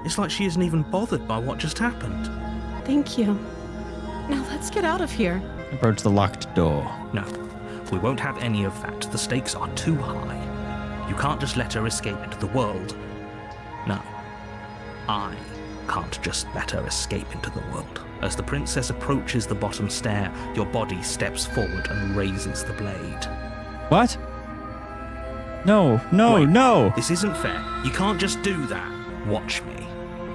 It's like she isn't even bothered by what just happened. Thank you. Now let's get out of here. Approach the locked door. No, we won't have any of that. The stakes are too high. You can't just let her escape into the world. No, I can't just let her escape into the world. As the princess approaches the bottom stair, your body steps forward and raises the blade. What? No, no, Wait. no, This isn't fair. You can't just do that. Watch me.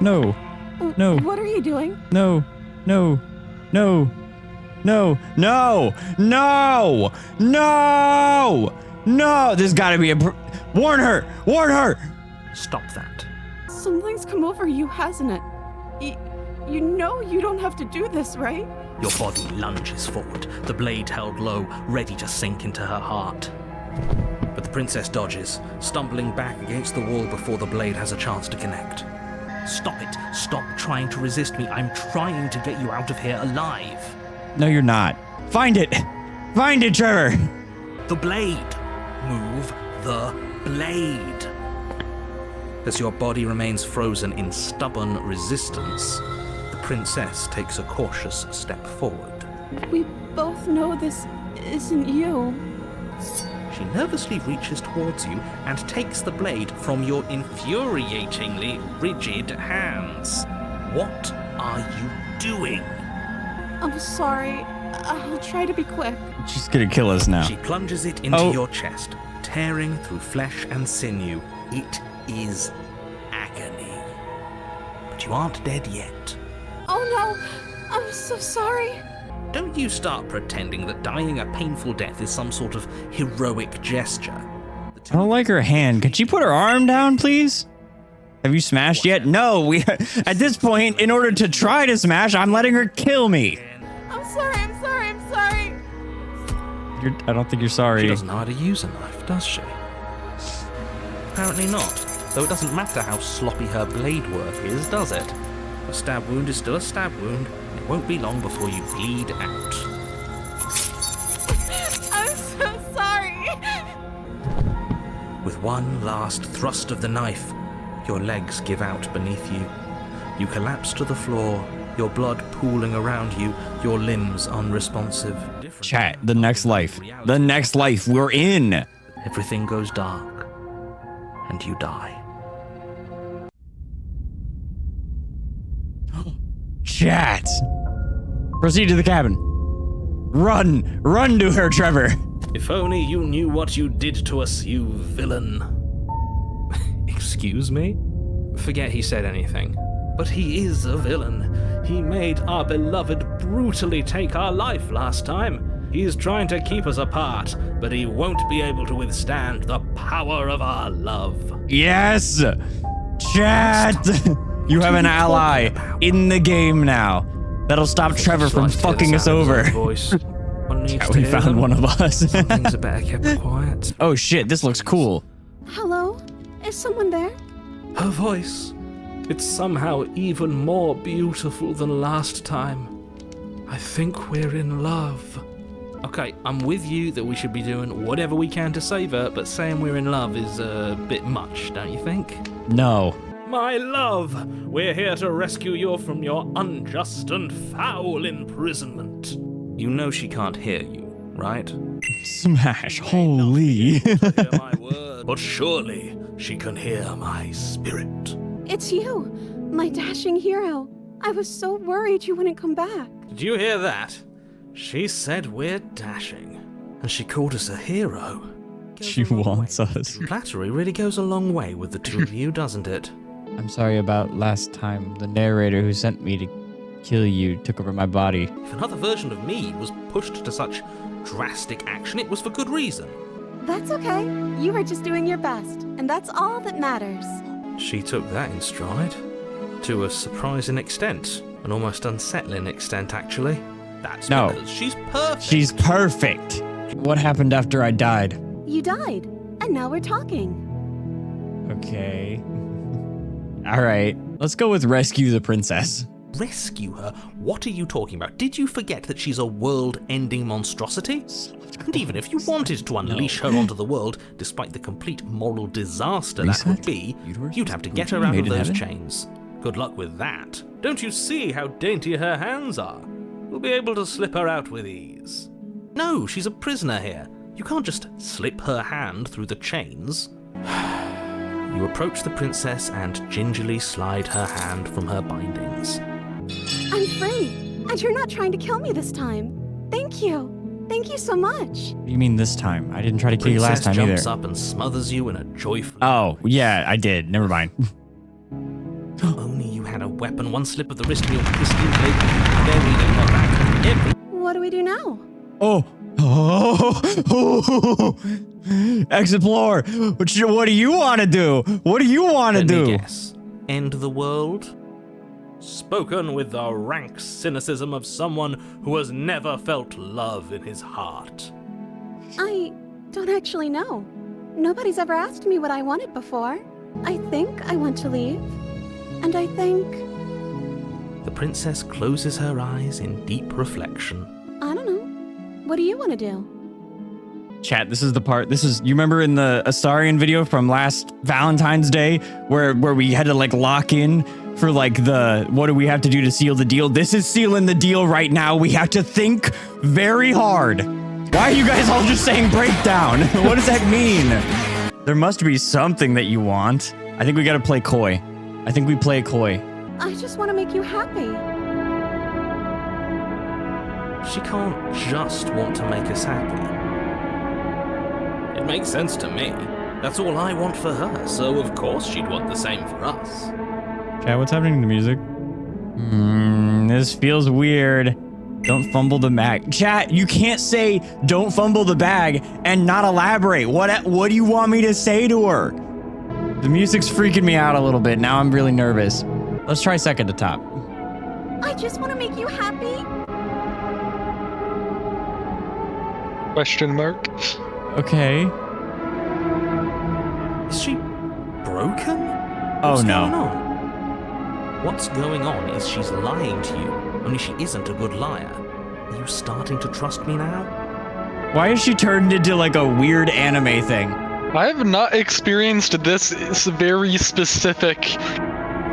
no, no, What are you doing? no, no, no, no, no, no, no, no. There's gotta be a... Warn her! Warn her! Stop that. Something's come over you, hasn't it? You know you don't have to do this, right? Your body lunges forward, the blade held low, ready to sink into her heart. But the princess dodges, stumbling back against the wall before the blade has a chance to connect. Stop it. Stop trying to resist me. I'm trying to get you out of here alive. No, you're not. Find it! Find it, Trevor! The blade. Move the blade. As your body remains frozen in stubborn resistance, the princess takes a cautious step forward. We both know this isn't you. She nervously reaches towards you and takes the blade from your infuriatingly rigid hands. What are you doing? I'm sorry. I'll try to be quick. She's gonna kill us now. She plunges it into Oh. your chest, tearing through flesh and sinew. It is agony. But you aren't dead yet. Oh no! I'm so sorry. Don't you start pretending that dying a painful death is some sort of heroic gesture. I don't like her hand. Could she put her arm down, please? Have you smashed yet? No, we... At this point, in order to try to smash, I'm letting her kill me. I'm sorry. I'm sorry. I'm sorry. I don't think you're She sorry. doesn't know how to use a knife, does she? Apparently not. Though it doesn't matter how sloppy her blade work is, does it? A stab wound is still a stab wound. It won't be long before you bleed out. I'm so sorry. With one last thrust of the knife, your legs give out beneath you. You collapse to the floor, your blood pooling around you, your limbs unresponsive. Chat, the next life. The next life we're in. Everything goes dark, and you die. Chat. Proceed to the cabin. Run. Run to her, Trevor. If only you knew what you did to us, you villain. Excuse me? Forget he said anything. But he is a villain. He made our beloved brutally take our life last time. He's trying to keep us apart, but he won't be able to withstand the power of our love. Yes. Chat. You have an ally in the game now. That'll stop Trevor from Just like to fucking hear the us sound of his over. own voice. One needs Chat, to we hear found them. one of us. Some things are better kept quiet. Oh shit, this looks cool. Hello? Is someone there? Her voice. It's somehow even more beautiful than last time. I think we're in love. Okay, I'm with you that we should be doing whatever we can to save her, but saying we're in love is a bit much, don't you think? No. My love, we're here to rescue you from your unjust and foul imprisonment. You know she can't hear you, right? Smash. Holy. Hear my word, but surely she can hear my spirit. It's you, my dashing hero. I was so worried you wouldn't come back. Did you hear that? She said we're dashing. And she called us a hero. She wants us. Flattery really goes a long way with the two of you, doesn't it? I'm sorry about last time. The narrator who sent me to kill you took over my body. If another version of me was pushed to such drastic action, it was for good reason. That's okay. You were just doing your best, and that's all that matters. She took that in stride. To a surprising extent. An almost unsettling extent, actually. That's No. because she's perfect. She's perfect. What happened after I died? You died, and now we're talking. Okay. All right. Let's go with rescue the princess. Rescue her? What are you talking about? Did you forget that she's a world-ending monstrosity? And even if you wanted to unleash her onto the world, despite the complete moral disaster that would be, you'd have to get her out of those chains. Good luck with that. Don't you see how dainty her hands are? You'll be able to slip her out with ease. No, she's a prisoner here. You can't just slip her hand through the chains. You approach the princess and gingerly slide her hand from her bindings. I'm free, and you're not trying to kill me this time. Thank you. Thank you so much. What do you mean this time? I didn't try to kill you last time Princess either. jumps up and smothers you in a joyful... Oh, yeah, I did. Never mind. If only you had a weapon. One slip of the wrist and your pristine blade would be buried in her back. What do we do now? Oh. Explore. What do you want to do? What do you want to Let me do? guess. End the world? Spoken with the rank cynicism of someone who has never felt love in his heart. I don't actually know. Nobody's ever asked me what I wanted before. I think I want to leave. And I think... The princess closes her eyes in deep reflection. I don't know. What do you want to do? Chat, this is the part. You remember in the Astarion video from last Valentine's Day where we had to like lock in for like what do we have to do to seal the deal? This is sealing the deal right now. We have to think very hard. Why are you guys all just saying breakdown? What does that mean? There must be something that you want. I think we gotta play coy. I think we play coy. I just want to make you happy. She can't just want to make us happy. It makes sense to me. That's all I want for her, so of course she'd want the same for us. Chat, what's happening to the music? This feels weird. Don't fumble the bag. Chat, you can't say don't fumble the bag and not elaborate. What do you want me to say to her? The music's freaking me out a little bit. Now I'm really nervous. Let's try second to top. I just want to make you happy. Question mark. Okay. Is she broken? Oh What's no. going on? What's going on is she's lying to you, only she isn't a good liar. Are you starting to trust me now? Why is she turned into like a weird anime thing? I have not experienced this very specific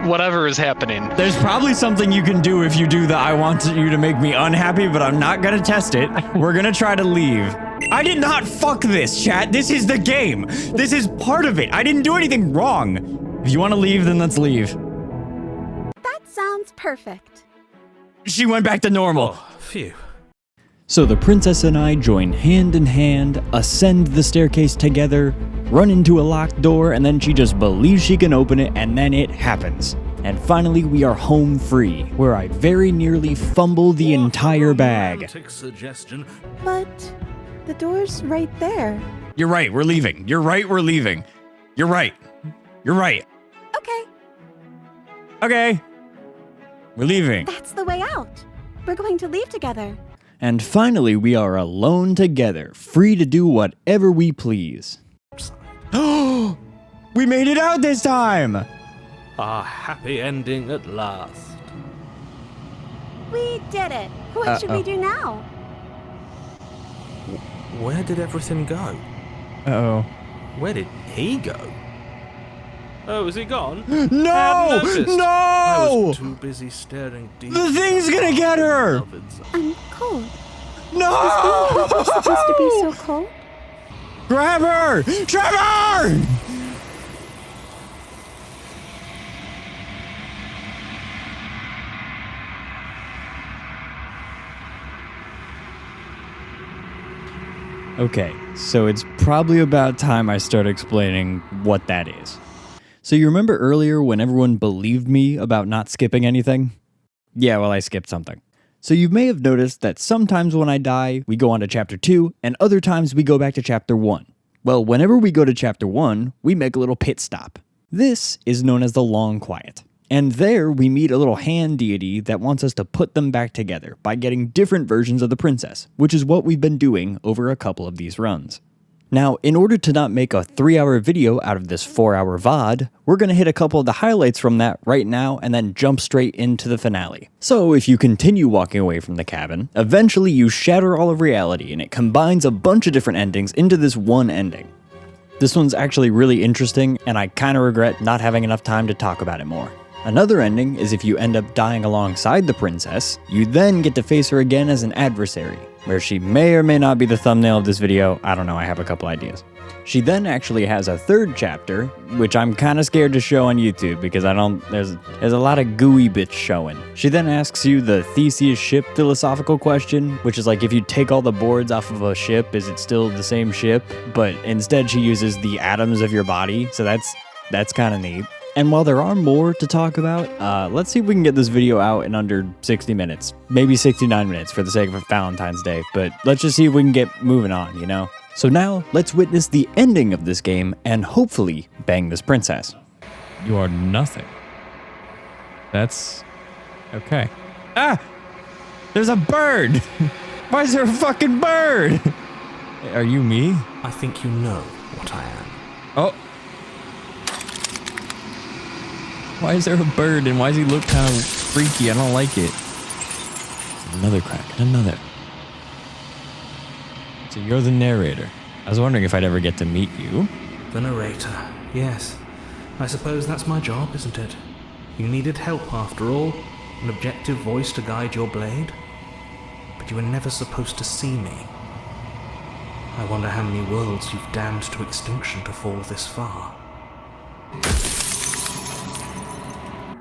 whatever is happening. There's probably something you can do if you do the I want you to make me unhappy, but I'm not gonna test it. We're gonna try to leave. I did not fuck this, chat. This is the game. This is part of it. I didn't do anything wrong. If you want to leave, then let's leave. That sounds perfect. She went back to normal. Oh, phew. So the princess and I join hand in hand, ascend the staircase together, run into a locked door, and then she just believes she can open it, and then it happens. And finally we are home free, where I very nearly fumble the entire bag. Romantic suggestion. But the door's right there. You're right, we're leaving. You're right, we're leaving. You're right. You're right. Okay, Okay. We're leaving. that's the way out. We're going to leave together. And finally we are alone together, free to do whatever we please. Oh, we made it out this time. A happy ending at last. We did it. What should we do now? Where did everything go? Uh-oh. Where did he go? Oh, is he gone? No! I No! was too busy staring deep. The thing's gonna get her! I'm cold. No! It's supposed to be so cold. Grab her! Trevor! Okay, so it's probably about time I start explaining what that is. So you remember earlier when everyone believed me about not skipping anything? Yeah, well, I skipped something. So you may have noticed that sometimes when I die, we go on to chapter 2, and other times we go back to chapter 1. Well, whenever we go to chapter 1, we make a little pit stop. This is known as the Long Quiet. And there we meet a little hand deity that wants us to put them back together by getting different versions of the princess, which is what we've been doing over a couple of these runs. Now, in order to not make a 3-hour video out of this 4-hour VOD, we're going to hit a couple of the highlights from that right now and then jump straight into the finale. So if you continue walking away from the cabin, eventually you shatter all of reality and it combines a bunch of different endings into this one ending. This one's actually really interesting and I kind of regret not having enough time to talk about it more. Another ending is if you end up dying alongside the princess, you then get to face her again as an adversary, where she may or may not be the thumbnail of this video. I don't know, I have a couple ideas. She then actually has a third chapter, which I'm kind of scared to show on YouTube because there's a lot of gooey bits showing. She then asks you the Theseus ship philosophical question, which is like if you take all the boards off of a ship, is it still the same ship? But instead she uses the atoms of your body, so that's kind of neat. And while there are more to talk about, let's see if we can get this video out in under 60 minutes. Maybe 69 minutes for the sake of Valentine's Day, but let's just see if we can get moving on, you know? So now, let's witness the ending of this game and hopefully bang this princess. You are nothing. That's... okay. Ah! There's a bird! Why is there a fucking bird? Are you me? I think you know what I am. Oh! Why is there a bird and why does he look kind of freaky? I don't like it. Another crack, another. So you're the narrator. I was wondering if I'd ever get to meet you. The narrator, yes. I suppose that's my job, isn't it? You needed help after all, an objective voice to guide your blade. But you were never supposed to see me. I wonder how many worlds you've damned to extinction to fall this far.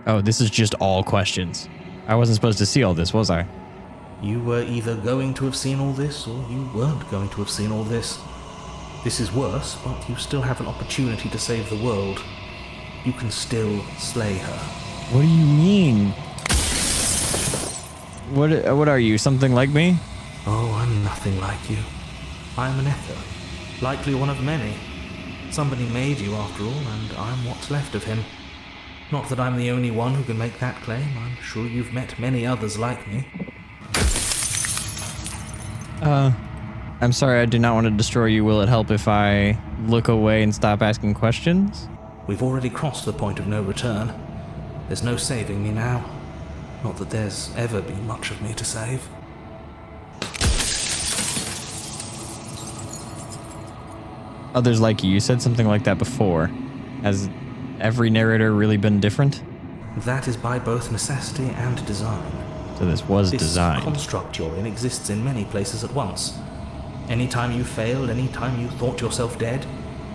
Oh, this is just all questions. I wasn't supposed to see all this, was I? You were either going to have seen all this, or you weren't going to have seen all this. This is worse, but you still have an opportunity to save the world. You can still slay her. What do you mean? What are you, something like me? Oh, I'm nothing like you. I'm an echo, likely one of many. Somebody made you after all, and I'm what's left of him. Not that I'm the only one who can make that claim. I'm sure you've met many others like me. I'm sorry, I do not want to destroy you. Will it help if I look away and stop asking questions? We've already crossed the point of no return. There's no saving me now. Not that there's ever been much of me to save. Others like you said something like that before. Has every narrator really been different? That is by both necessity and design. So this was This designed. construct you're in exists in many places at once. Anytime you failed, anytime you thought yourself dead,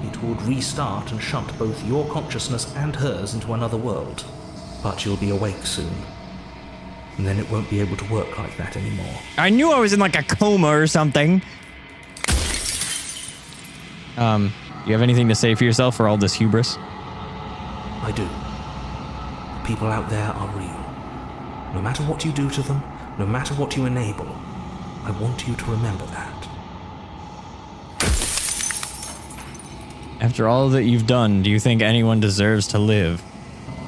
it would restart and shunt both your consciousness and hers into another world. But you'll be awake soon. And then it won't be able to work like that anymore. I knew I was in like a coma or something. You have anything to say for yourself for all this hubris? I do. The people out there are real. No matter what you do to them, no matter what you enable, I want you to remember that. After all that you've done, do you think anyone deserves to live?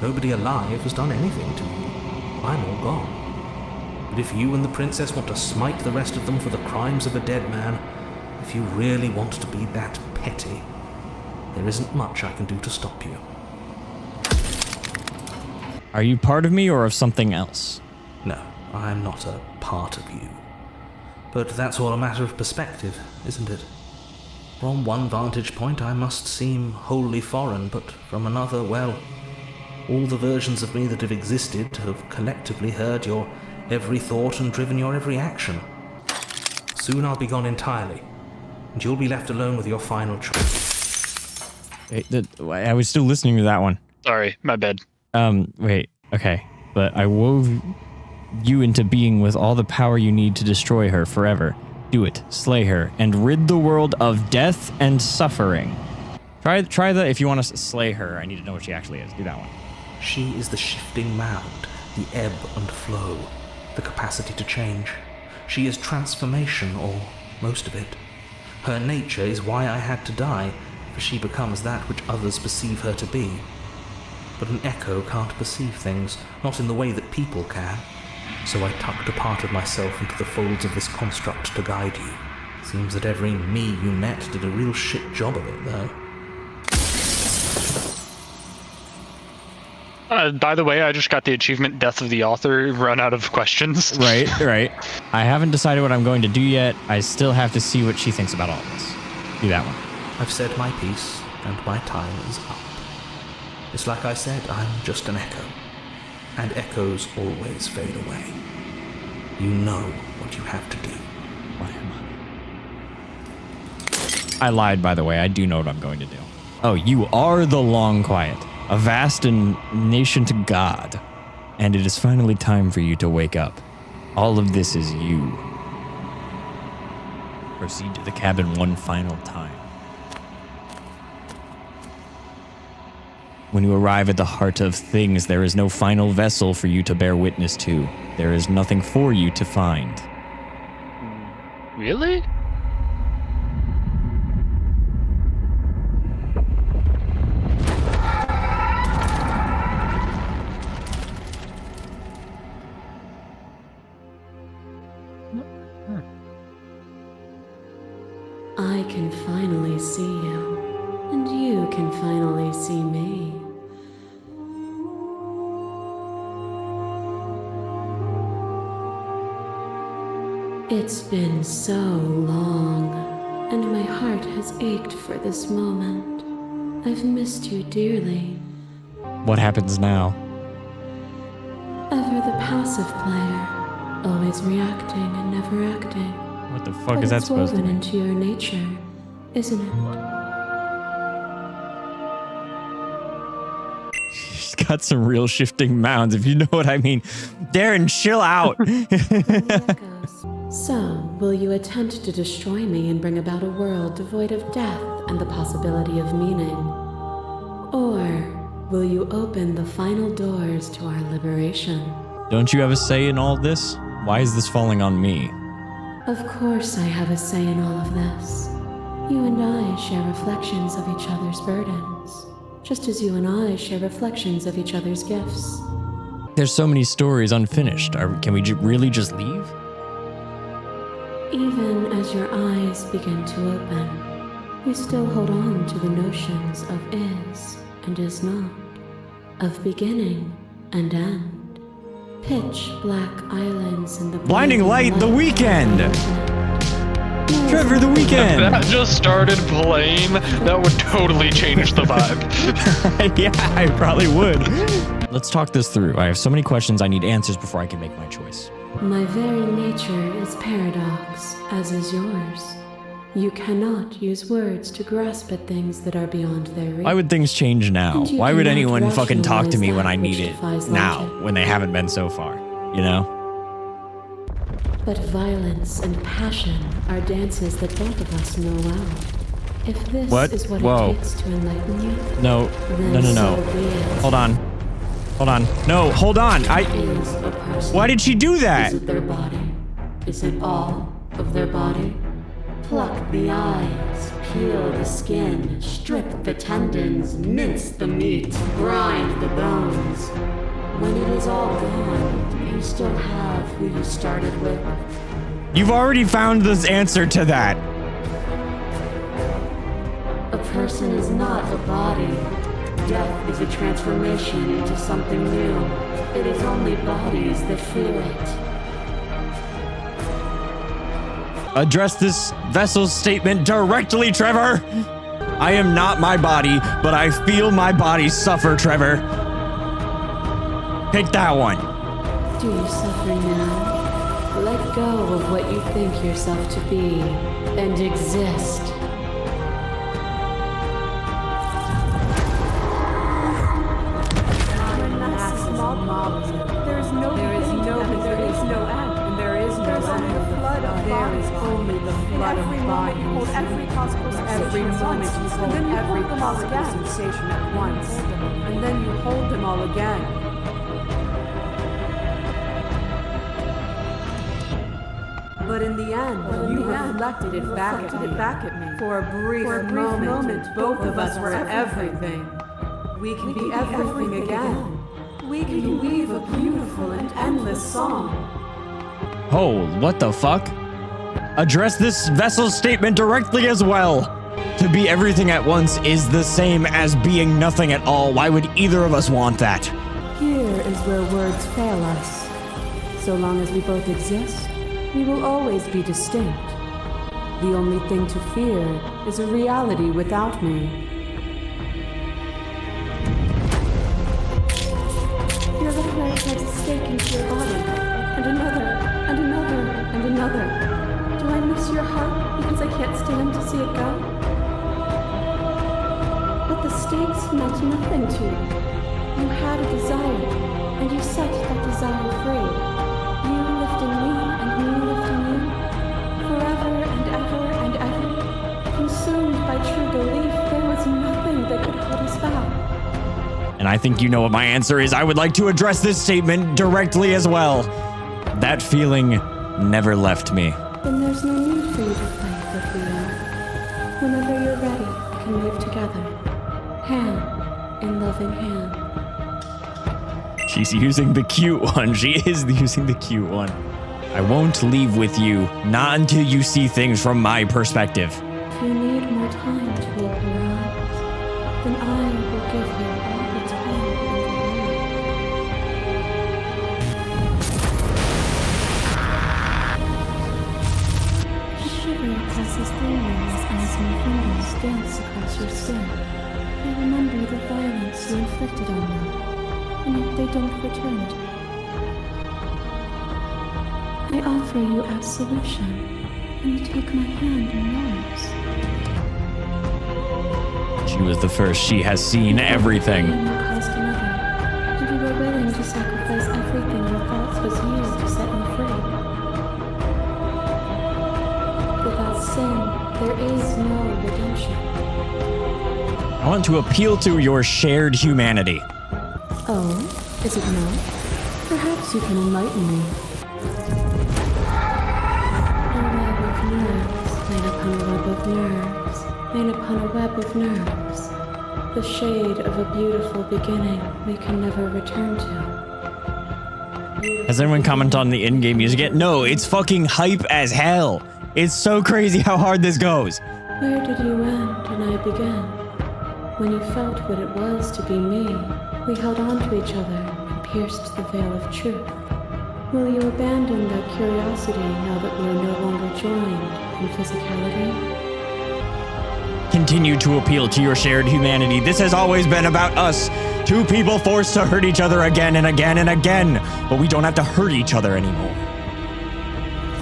Nobody alive has done anything to you. I'm all gone. But if you and the princess want to smite the rest of them for the crimes of a dead man, if you really want to be that petty, there isn't much I can do to stop you. Are you part of me or of something else? No, I'm not a part of you. But that's all a matter of perspective, isn't it? From one vantage point I must seem wholly foreign, but from another, well, all the versions of me that have existed have collectively heard your every thought and driven your every action. Soon I'll be gone entirely, and you'll be left alone with your final choice. I was still listening to that one. Sorry, my bad. Wait, okay. But I wove you into being with all the power you need to destroy her forever. Do it. Slay her and rid the world of death and suffering. Try the, if you want to slay her, I need to know what she actually is. Do that one. She is the shifting mound, the ebb and flow, the capacity to change. She is transformation, or most of it. Her nature is why I had to die, for she becomes that which others perceive her to be. But an echo can't perceive things, not in the way that people can. So I tucked a part of myself into the folds of this construct to guide you. Seems that every me you met did a real shit job of it, though. By the way, I just got the achievement Death of the Author, run out of questions. Right. I haven't decided what I'm going to do yet. I still have to see what she thinks about all this. Do that one. I've said my piece, and my time is up. It's like I said, I'm just an echo. And echoes always fade away. You know what you have to do. What am I? I lied, by the way. I do know what I'm going to do. Oh, you are the Long Quiet, a vast and nascent god. And it is finally time for you to wake up. All of this is you. Proceed to the cabin one final time. When you arrive at the heart of things, there is no final vessel for you to bear witness to. There is nothing for you to find. Really? I can finally see you, and you can finally see me. It's been so long, and my heart has ached for this moment. I've missed you dearly. What happens now? Ever the passive player, always reacting and never acting. What the fuck But is that it's supposed to woven mean? into your nature, isn't it? She's got some real shifting mounds, if you know what I mean. Darren, chill out. So, will you attempt to destroy me and bring about a world devoid of death and the possibility of meaning? Or will you open the final doors to our liberation? Don't you have a say in all this? Why is this falling on me? Of course I have a say in all of this. You and I share reflections of each other's burdens, just as you and I share reflections of each other's gifts. There's so many stories unfinished. Can we really just leave? Even as your eyes begin to open, you still hold on to the notions of is and is not, of beginning and end. Pitch black islands in the Blinding Light, The Weekend! Trevor, The Weekend! If that just started playing, that would totally change the vibe. Yeah, I probably would. Let's talk this through. I have so many questions. I need answers before I can make my choice. My very nature is paradox, as is yours. You cannot use words to grasp at things that are beyond their reach. Why would things change now? And you Why would cannot anyone fucking talk to me when I rationalize need that it which defies now, logic. when they haven't been so far? You know? But violence and passion are dances that both of us know well. If this What? is what Whoa. it takes to enlighten you, No, then no. so be it. Hold on. No, hold on. Is a person. Why did she do that? Is it their body? Is it all of their body? Pluck the eyes, peel the skin, strip the tendons, mince the meat, grind the bones. When it is all gone, do you still have who you started with? You've already found this answer to that. A person is not a body. Death is a transformation into something new. It is only bodies that feel it. Address this vessel's statement directly, Trevor. I am not my body, but I feel my body suffer, Trevor. Pick that one. Do you suffer now? Let go of what you think yourself to be and exist. There is no end, and there is no end. There is only the once, and then you hold them all again. Sensation at once, and then you hold them all again. But in the end, you reflected it back at me. For a brief moment, both of us were everything. We can be everything again. We can weave a beautiful and endless song. Oh, what the fuck? Address this vessel's statement directly as well. To be everything at once is the same as being nothing at all. Why would either of us want that? Here is where words fail us. So long as we both exist, we will always be distinct. The only thing to fear is a reality without me. Your little heart has a stake into your body, and another, and another, and another. Do I miss your heart because I can't stand to see it go? But the stakes meant nothing to you. You had a desire, and you set that desire free. You lived in me, and me lived in you. Forever and ever and ever. Consumed by true belief, there was nothing that could hold us back. And I think you know what my answer is. I would like to address this statement directly as well. That feeling never left me. Then there's no need for you to fight with we are. Whenever you're ready, we can move together. Hand in loving hand. She's using the cute one. She is using the cute one. I won't leave with you, not until you see things from my perspective. If you need more time to open your eyes, then I will give you all the time in the world. Shiver passes through you as my fingers dance across your skin. I remember the violence you inflicted on me, and yet they don't return to me. I offer you absolution, and you take my hand in yours. She was the first. She has seen everything. You caused another, and you were willing to sacrifice everything you thought was you to set me free. Without sin, there is no redemption. I want to appeal to your shared humanity. Oh, is it not? Perhaps you can enlighten me. Made upon a web of nerves, the shade of a beautiful beginning we can never return to. Has anyone commented on the in-game music yet? No, it's fucking hype as hell. It's so crazy how hard this goes. Where did you end and I begin? When you felt what it was to be me, we held on to each other and pierced the veil of truth. Will you abandon that curiosity now that we are no longer joined in physicality? Continue to appeal to your shared humanity. This has always been about us. Two people forced to hurt each other again and again and again. But we don't have to hurt each other anymore.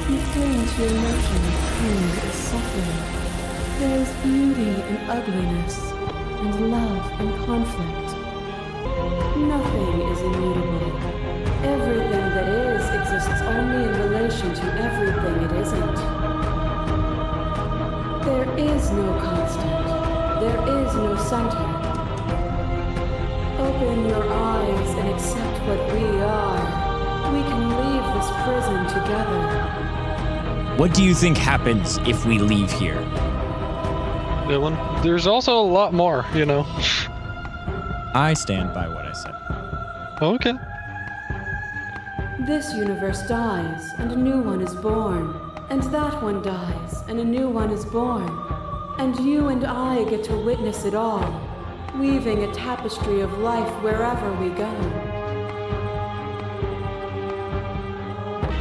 You feel into your emotions, pain is suffering. There is beauty in ugliness, and love in conflict. Nothing is immutable. Everything that is exists only in relation to everything it isn't. There is no constant. There is no center. Open your eyes and accept what we are. We can leave this prison together. What do you think happens if we leave here? Dylan, there's also a lot more, you know. I stand by what I said. Okay. This universe dies, and a new one is born. And that one dies, and a new one is born. And you and I get to witness it all, weaving a tapestry of life wherever we go.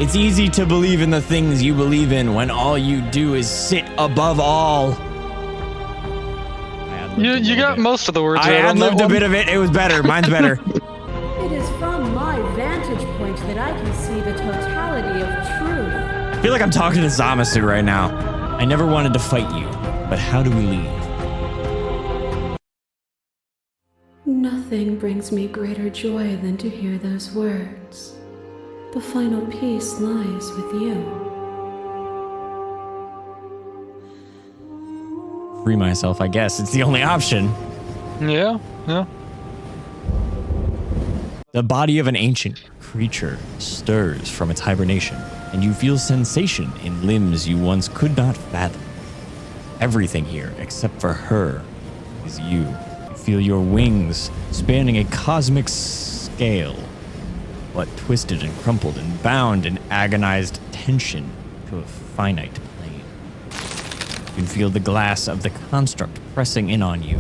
It's easy to believe in the things you believe in when all you do is sit above all. You got most of the words. I ad-libbed a bit of it. It was better. Mine's better. It is from my vantage point that I can see the totality of truth. I feel like I'm talking to Zamasu right now. I never wanted to fight you, but how do we leave? Nothing brings me greater joy than to hear those words. The final peace lies with you. free myself, I guess. It's the only option. Yeah. The body of an ancient creature stirs from its hibernation, and you feel sensation in limbs you once could not fathom. Everything here, except for her, is you. You feel your wings spanning a cosmic scale, but twisted and crumpled and bound in agonized tension to a finite plane. You can feel the glass of the construct pressing in on you,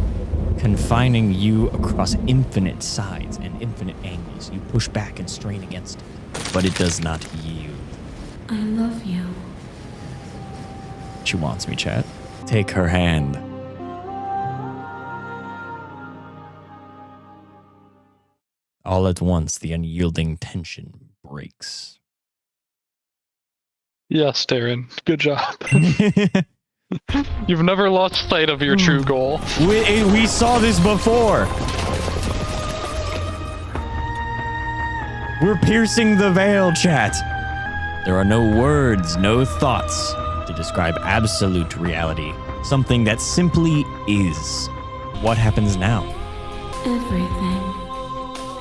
confining you across infinite sides and infinite angles. You push back and strain against it, but it does not yield. I love you. She wants me, chat. Take her hand. All at once, the unyielding tension breaks. Yes, Darren. Good job. You've never lost sight of your true goal. We saw this before. We're piercing the veil, chat. There are no words, no thoughts to describe absolute reality. Something that simply is. What happens now? Everything.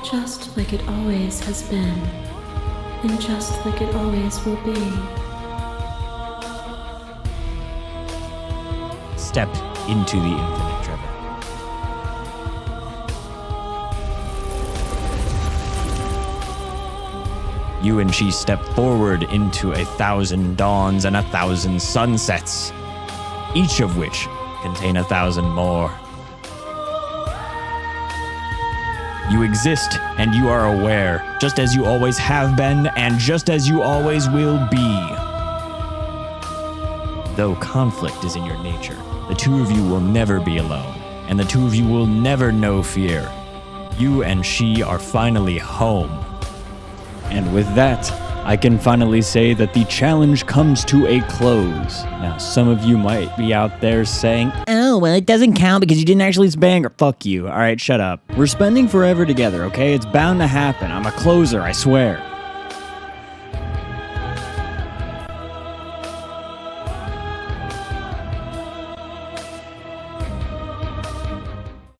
Just like it always has been. And just like it always will be. Step into the infinite, Trevor. You and she step forward into 1,000 dawns and 1,000 sunsets, each of which contain 1,000 more. You exist and you are aware, just as you always have been and just as you always will be. Though conflict is in your nature, the two of you will never be alone, and the two of you will never know fear. You and she are finally home. And with that, I can finally say that the challenge comes to a close. Now, some of you might be out there saying, oh, well, it doesn't count because you didn't actually spend, or fuck you. All right, shut up. We're spending forever together, okay? It's bound to happen. I'm a closer, I swear.